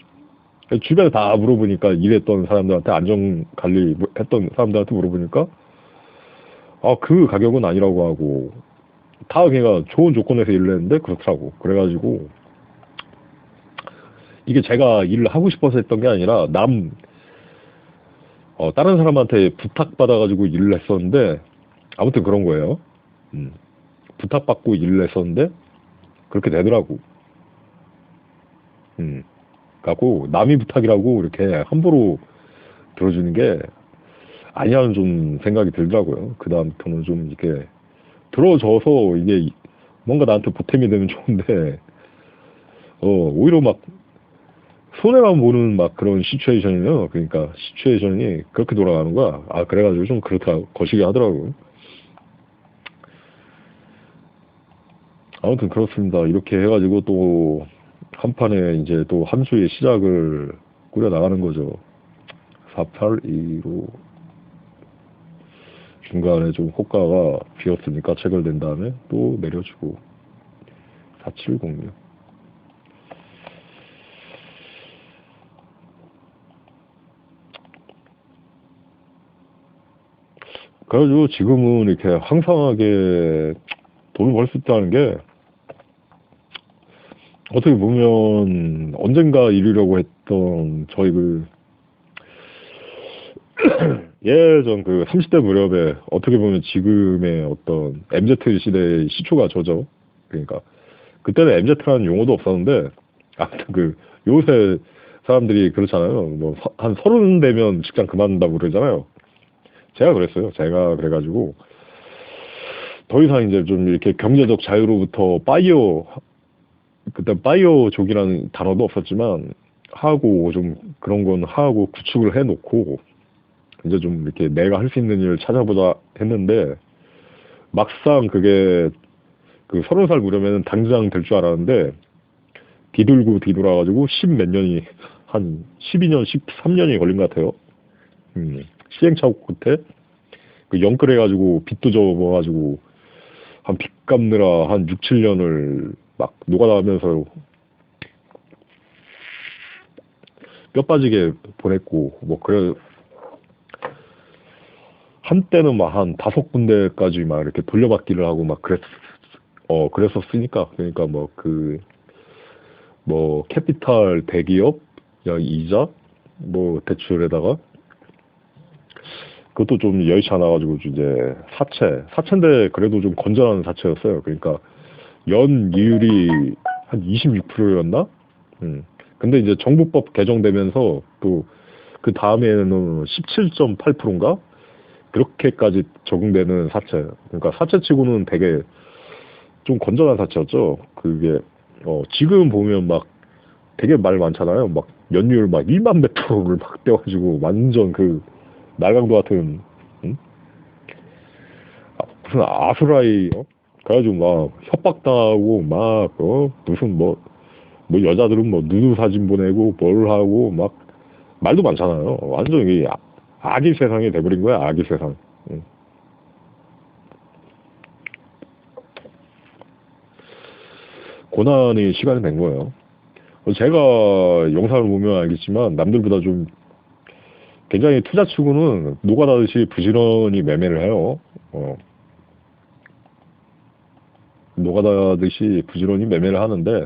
주변에 다 물어보니까 일했던 사람들한테 안전관리 했던 사람들한테 물어보니까 그 가격은 아니라고 하고 다 걔가 좋은 조건에서 일을 했는데 그렇더라고. 그래가지고 이게 제가 일을 하고 싶어서 했던 게 아니라 다른 사람한테 부탁받아가지고 일을 했었는데 아무튼 그런 거예요. 음, 부탁받고 일을 했었는데 그렇게 되더라고. 갖고 남이 부탁이라고 이렇게 함부로 들어주는 게 아니라는 좀 생각이 들더라고요. 그 다음부터는 좀 이렇게 들어줘서 이게 뭔가 나한테 보탬이 되면 좋은데 오히려 막 손해만 보는 막 그런 시츄에이션이요. 그러니까 시츄에이션이 그렇게 돌아가는 거야. 아 그래가지고 좀 그렇다 거시기 하더라고. 아무튼 그렇습니다. 이렇게 해가지고 또 한 판에 이제 또 한 수의 시작을 꾸려 나가는 거죠. 482로 중간에 좀 호가가 비었으니까 체결된 다음에 또 내려주고 4706. 그래가지고 지금은 이렇게 항상하게 돈을 벌 수 있다는 게 어떻게 보면 언젠가 이루려고 했던 저희 그 예전 그 30대 무렵에 어떻게 보면 지금의 어떤 MZ 시대의 시초가 저죠. 그러니까 그때는 MZ라는 용어도 없었는데 아무튼 그 요새 사람들이 그렇잖아요. 뭐 한 30 되면 직장 그만둔다고 그러잖아요. 제가 그랬어요. 제가 그래가지고 더 이상 이제 좀 이렇게 경제적 자유로부터 그때 바이오족이라는 단어도 없었지만 하고 좀 그런 건 하고 구축을 해놓고 이제 좀 이렇게 내가 할 수 있는 일을 찾아보자 했는데 막상 그게 그 30살 무렵에는 당장 될 줄 알았는데 뒤돌고 뒤돌아가지고 십 몇 년이 한 12년, 13년이 걸린 것 같아요. 시행착오 끝에 그 영끌해가지고 빚도 접어가지고 한 빚 갚느라 한 6, 7년을 막 노가다하면서 뼈 빠지게 보냈고 뭐 그래 한때는 막 한 5군데까지 막 이렇게 돌려받기를 하고 막 그랬었으니까 그러니까 뭐 캐피탈 대기업 이자 뭐 대출에다가 그것도 좀 여의치 않아가지고 이제 사채인데 그래도 좀 건전한 사채였어요. 그러니까 연 이율이 한 26%였나? 근데 이제 정부법 개정되면서 또 그 다음에는 17.8%인가? 그렇게까지 적용되는 사채. 그러니까 사채치고는 되게 좀 건전한 사채였죠. 그게 지금 보면 막 되게 말 많잖아요. 막 연율 막 1만 몇 프로를 막 떼가지고 완전 그 날강도 같은 무슨 아수라이 그래가지고 막 협박당하고 막 무슨 뭐 여자들은 뭐 누드 사진 보내고 뭘 하고 막 말도 많잖아요. 완전 이 악의 세상이 돼버린 거야. 악의 세상. 고난의 시간이 된 거예요. 제가 영상을 보면 알겠지만 남들보다 좀 굉장히 투자 치고는 노가다듯이 부지런히 매매를 해요. 노가다듯이 부지런히 매매를 하는데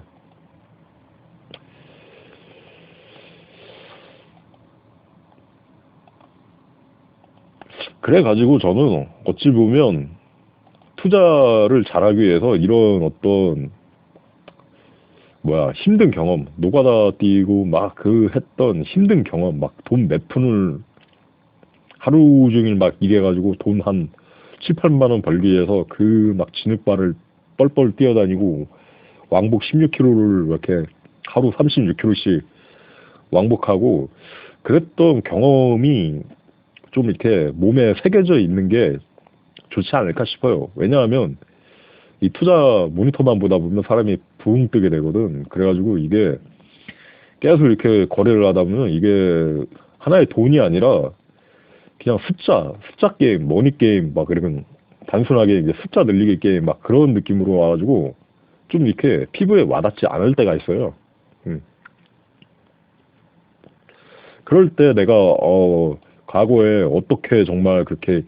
그래가지고 저는 어찌 보면 투자를 잘하기 위해서 이런 어떤 힘든 경험, 노가다 뛰고 막 그 했던 힘든 경험, 막 돈 몇 푼을 하루 종일 막 일해가지고 돈 한 7, 8만 원 벌기 위해서 그 막 진흙발을 뻘뻘 뛰어다니고 왕복 16km를 이렇게 하루 36km씩 왕복하고 그랬던 경험이 좀 이렇게 몸에 새겨져 있는 게 좋지 않을까 싶어요. 왜냐하면 이 투자 모니터만 보다 보면 사람이 붕 뜨게 되거든. 그래가지고 이게 계속 이렇게 거래를 하다 보면 이게 하나의 돈이 아니라 그냥 숫자 게임, 머니 게임, 막 이러면 단순하게 이제 숫자 늘리기 게임 막 그런 느낌으로 와가지고 좀 이렇게 피부에 와닿지 않을 때가 있어요. 음. 그럴 때 내가 과거에 어떻게 정말 그렇게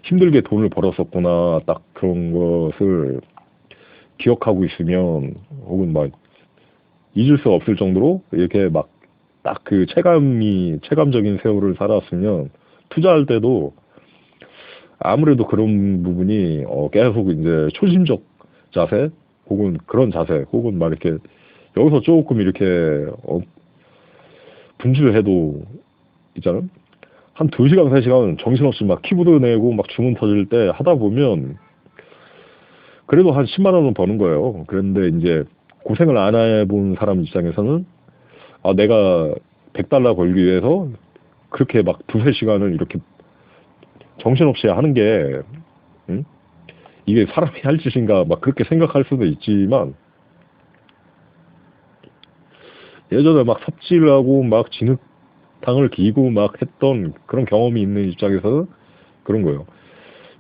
힘들게 돈을 벌었었구나 딱 그런 것을 기억하고 있으면 혹은 막 잊을 수 없을 정도로 이렇게 막 딱 그 체감적인 세월을 살았으면 투자할 때도 아무래도 그런 부분이 계속 이제 초심적 자세 혹은 그런 자세 혹은 막 이렇게 여기서 조금 이렇게 분주해도 있잖아. 한 2시간, 3시간 정신없이 막 키보드 내고 막 주문 터질 때 하다 보면 그래도 한 10만 원은 버는 거예요. 그런데 이제 고생을 안 해본 사람 입장에서는 아, 내가 100달러 벌기 위해서 그렇게 막 2~3시간을 이렇게 정신없이 하는 게, 응? 이게 사람이 할 짓인가 막 그렇게 생각할 수도 있지만 예전에 막 섭취를 하고 막 진흙탕을 기고 막 했던 그런 경험이 있는 입장에서는 그런 거예요.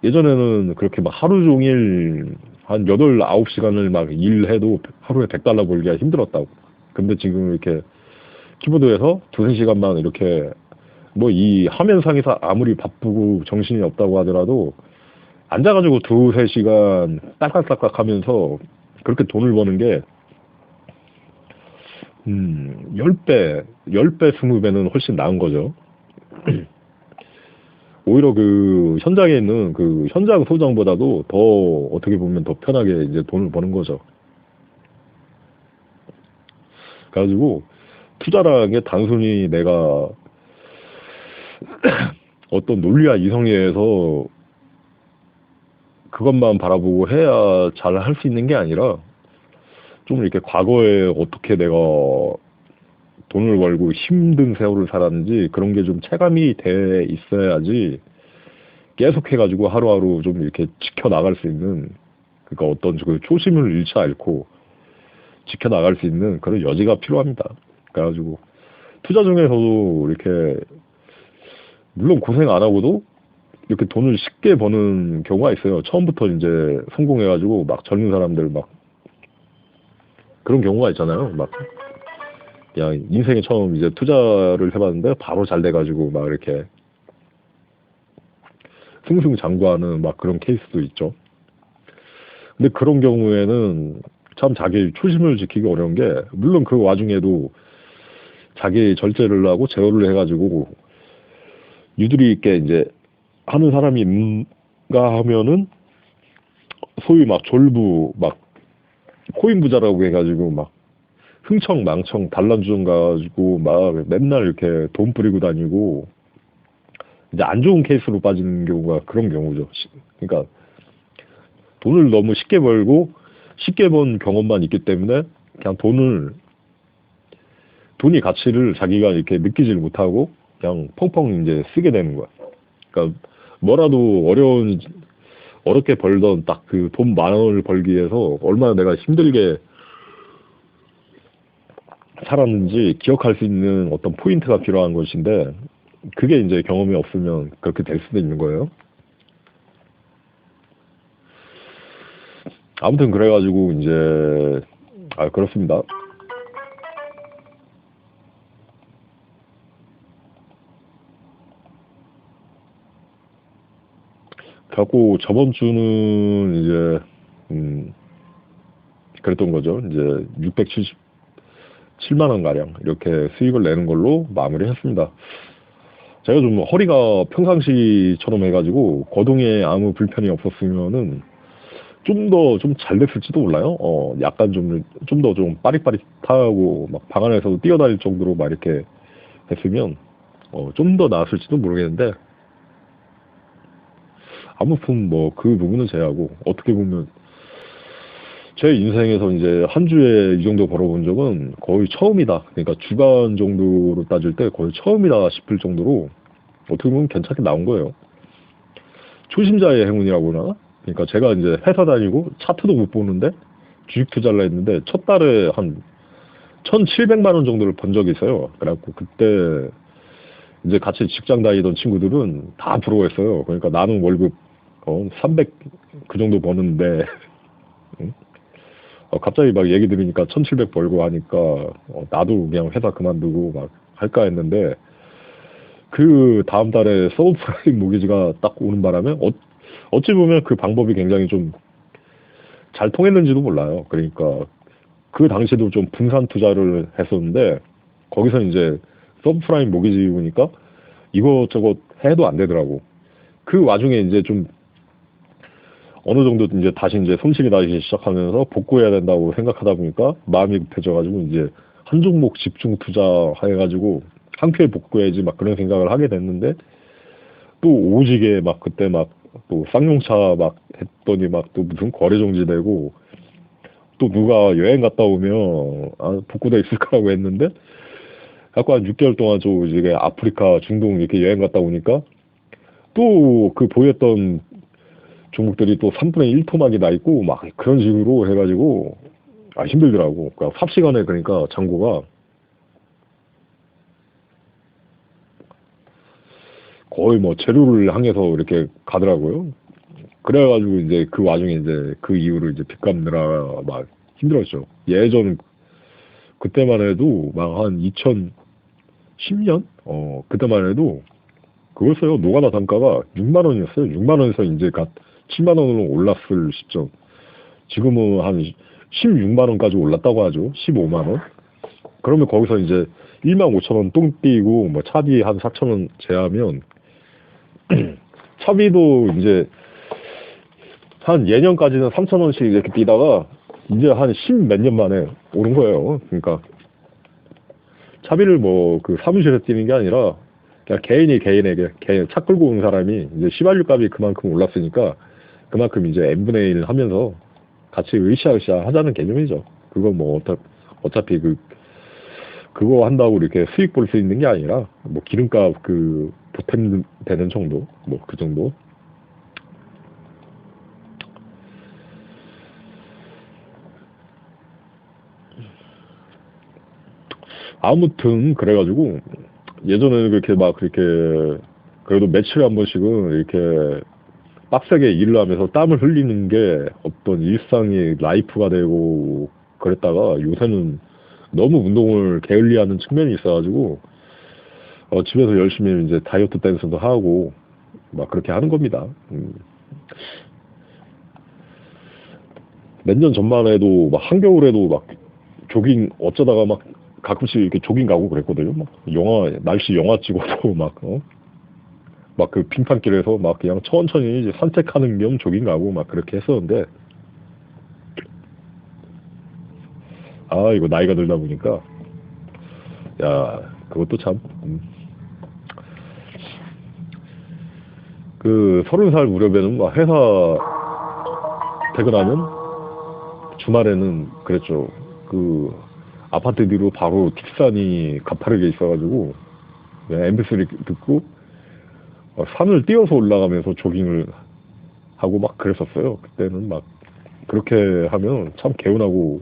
예전에는 그렇게 막 하루 종일 한 8, 9시간을 막 일해도 하루에 100달러 벌기가 힘들었다고. 근데 지금 이렇게 키보드에서 2~3시간만 이렇게 뭐 이 화면상에서 아무리 바쁘고 정신이 없다고 하더라도 앉아가지고 2~3시간 딸깍딸깍 하면서 그렇게 돈을 버는 게 10배, 10배, 20배는 훨씬 나은 거죠. 오히려 그 현장에 있는 그 현장 소장보다도 더 어떻게 보면 더 편하게 이제 돈을 버는 거죠. 그래가지고 투자라는 게 단순히 내가 어떤 논리와 이성에서 그것만 바라보고 해야 잘 할 수 있는 게 아니라 좀 이렇게 과거에 어떻게 내가 돈을 벌고 힘든 세월을 살았는지 그런 게 좀 체감이 돼 있어야지 계속 해가지고 하루하루 좀 이렇게 지켜나갈 수 있는 그러니까 어떤 그 초심을 잃지 않고 지켜나갈 수 있는 그런 여지가 필요합니다. 그래가지고 투자 중에서도 이렇게 물론 고생 안 하고도 이렇게 돈을 쉽게 버는 경우가 있어요. 처음부터 이제 성공해가지고 막 젊은 사람들 막 그런 경우가 있잖아요. 막 그냥 인생에 처음 이제 투자를 해봤는데 바로 잘 돼가지고 막 이렇게 승승장구하는 막 그런 케이스도 있죠. 근데 그런 경우에는 참 자기 초심을 지키기 어려운 게 물론 그 와중에도 자기 절제를 하고 제어를 해가지고 유두리 있게 이제 하는 사람이 있는가 하면은 소위 막 졸부 막 코인 부자라고 해가지고 막 흥청망청 단란주점 가지고 막 맨날 이렇게 돈 뿌리고 다니고 이제 안 좋은 케이스로 빠지는 경우가 그런 경우죠. 그러니까 돈을 너무 쉽게 벌고 쉽게 번 경험만 있기 때문에 그냥 돈이 가치를 자기가 이렇게 느끼질 못하고 그냥 펑펑 이제 쓰게 되는 거야. 그러니까 뭐라도 어렵게 벌던 딱 그 돈 10,000원을 벌기 위해서 얼마나 내가 힘들게 살았는지 기억할 수 있는 어떤 포인트가 필요한 것인데 그게 이제 경험이 없으면 그렇게 될 수도 있는 거예요. 아무튼 그래가지고 이제 그렇습니다. 갖고 저번 주는 이제 그랬던 거죠. 이제 677만 원 가량 이렇게 수익을 내는 걸로 마무리했습니다. 제가 좀 허리가 평상시처럼 해가지고 거동에 아무 불편이 없었으면은 좀 더 좀 잘 됐을지도 몰라요. 약간 좀 더 좀 빠릿빠릿하고 막 방 안에서도 뛰어다닐 정도로 막 이렇게 했으면 좀 더 나았을지도 모르겠는데 아무튼 뭐 그 부분은 제하고 어떻게 보면 제 인생에서 이제 한 주에 이 정도 벌어본 적은 거의 처음이다. 그러니까 주간 정도로 따질 때 거의 처음이다 싶을 정도로 어떻게 보면 괜찮게 나온 거예요. 초심자의 행운이라고 하나? 그러니까 제가 이제 회사 다니고 차트도 못 보는데 주식 투자를 했는데 첫 달에 한 1,700만 원 정도를 번 적이 있어요. 그래갖고 그때 이제 같이 직장 다니던 친구들은 다 부러워했어요. 그러니까 나는 월급 300 그 정도 버는데 응? 갑자기 막 얘기 들으니까 1,700 벌고 하니까 나도 그냥 회사 그만두고 막 할까 했는데 그 다음 달에 서브프라임 모기지가 딱 오는 바람에 어찌 보면 그 방법이 굉장히 좀 잘 통했는지도 몰라요. 그러니까 그 당시에도 좀 분산 투자를 했었는데 거기서 이제 서브프라임 모기지 보니까 이것저것 해도 안 되더라고. 그 와중에 이제 좀 어느 정도 이제 다시 이제 손실이 나기 시작하면서 복구해야 된다고 생각하다 보니까 마음이 급해져가지고 이제 한 종목 집중 투자해가지고 한 큐에 복구해야지 막 그런 생각을 하게 됐는데 또 오지게 막 그때 막 또 쌍용차 막 했더니 막 또 무슨 거래 정지되고 또 누가 여행 갔다 오면 아, 복구돼 있을 거라고 했는데 약간 한 6개월 동안 좀 이게 아프리카 중동 이렇게 여행 갔다 오니까 또 그 보였던 종목들이 또 3분의 1 토막이 나 있고 막 그런 식으로 해가지고 아 힘들더라고. 그러니까 삽시간에 그러니까 잔고가 거의 뭐 제로를 향해서 이렇게 가더라고요. 그래가지고 이제 그 와중에 이제 그 이후로 이제 빚 갚느라 막 힘들었죠. 예전 그때만 해도 막 한 2010년 그때만 해도 그거였어요. 노가다 단가가 6만 원이었어요. 6만 원에서 이제 갓 7만 원으로 올랐을 시점. 지금은 한 16만 원까지 올랐다고 하죠. 15만 원. 그러면 거기서 이제 1만 5천 원 똥 띄고 뭐 차비 한 4천 원 제하면 차비도 이제 한 예년까지는 3천 원씩 이렇게 뛰다가 이제 한 10 몇 년 만에 오른 거예요. 그러니까 차비를 뭐 그 사무실에 뛰는 게 아니라 그냥 개인이 개인에게 차 끌고 온 사람이 이제 시발유 값이 그만큼 올랐으니까 그만큼 이제 n분의 1 하면서 같이 으쌰으쌰 하자는 개념이죠. 그거 뭐 어차피 그거 한다고 이렇게 수익 볼 수 있는 게 아니라 뭐 기름값 그 보탬 되는 정도 뭐 그 정도. 아무튼 그래가지고 예전에는 그렇게 막 그렇게 그래도 며칠에 한 번씩은 이렇게 빡세게 일을 하면서 땀을 흘리는 게 어떤 일상의 라이프가 되고 그랬다가 요새는 너무 운동을 게을리하는 측면이 있어가지고 집에서 열심히 이제 다이어트 댄스도 하고 막 그렇게 하는 겁니다. 몇 년 전만 해도 막 한겨울에도 막 조깅 어쩌다가 막 가끔씩 이렇게 조깅 가고 그랬거든요. 막 날씨 영화 찍어도 막 그 빙판길에서 막 그냥 천천히 이제 산책하는 겸 조깅 가고 막 그렇게 했었는데 아 이거 나이가 들다 보니까 야 그것도 참 그 30살 무렵에는 막 회사 퇴근하면 주말에는 그랬죠. 그 아파트 뒤로 바로 뒷산이 가파르게 있어가지고 MP3 듣고 산을 뛰어서 올라가면서 조깅을 하고 막 그랬었어요. 그때는 막 그렇게 하면 참 개운하고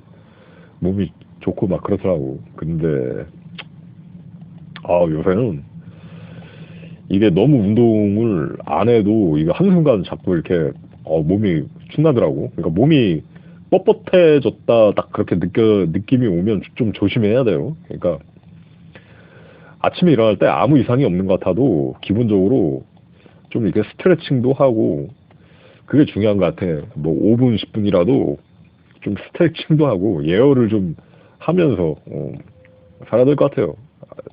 몸이 좋고 막 그렇더라고. 근데 요새는 이게 너무 운동을 안 해도 이거 한순간 자꾸 이렇게 몸이 축나더라고. 그러니까 몸이 뻣뻣해졌다 딱 그렇게 느낌이 오면 좀 조심해야 돼요. 그러니까 아침에 일어날 때 아무 이상이 없는 것 같아도 기본적으로 좀 이렇게 스트레칭도 하고 그게 중요한 것 같아. 뭐 5분, 10분이라도 좀 스트레칭도 하고 예열을 좀 하면서 살아야 될 것 같아요.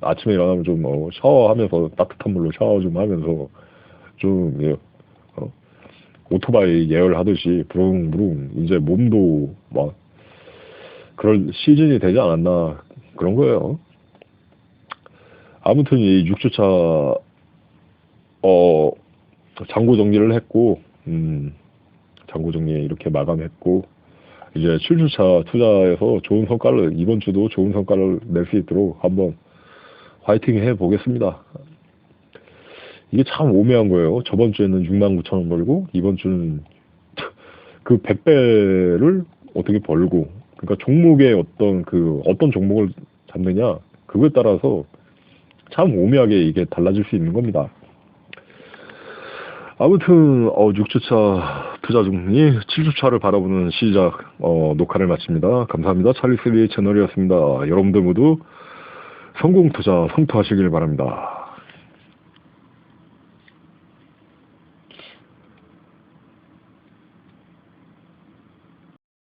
아침에 일어나면 좀 샤워하면서 따뜻한 물로 샤워 좀 하면서 좀 오토바이 예열하듯이 부릉부릉 이제 몸도 막 그럴 시즌이 되지 않았나 그런 거예요. 아무튼 이 6주차 잔고 정리를 했고 잔고 정리 이렇게 마감했고 이제 7주차 투자해서 좋은 성과를 이번 주도 좋은 성과를 낼 수 있도록 한번 화이팅 해 보겠습니다. 이게 참 오묘한 거예요. 저번 주에는 69,000원 벌고 이번 주는 그 100배를 어떻게 벌고 그러니까 종목의 어떤 종목을 잡느냐 그거에 따라서 참 오묘하게 이게 달라질 수 있는 겁니다. 아무튼 6주차 투자 정리 7주차를 바라보는 시작 녹화를 마칩니다. 감사합니다. 찰리스리 채널이었습니다. 여러분들 모두 성공 투자 성투하시길 바랍니다.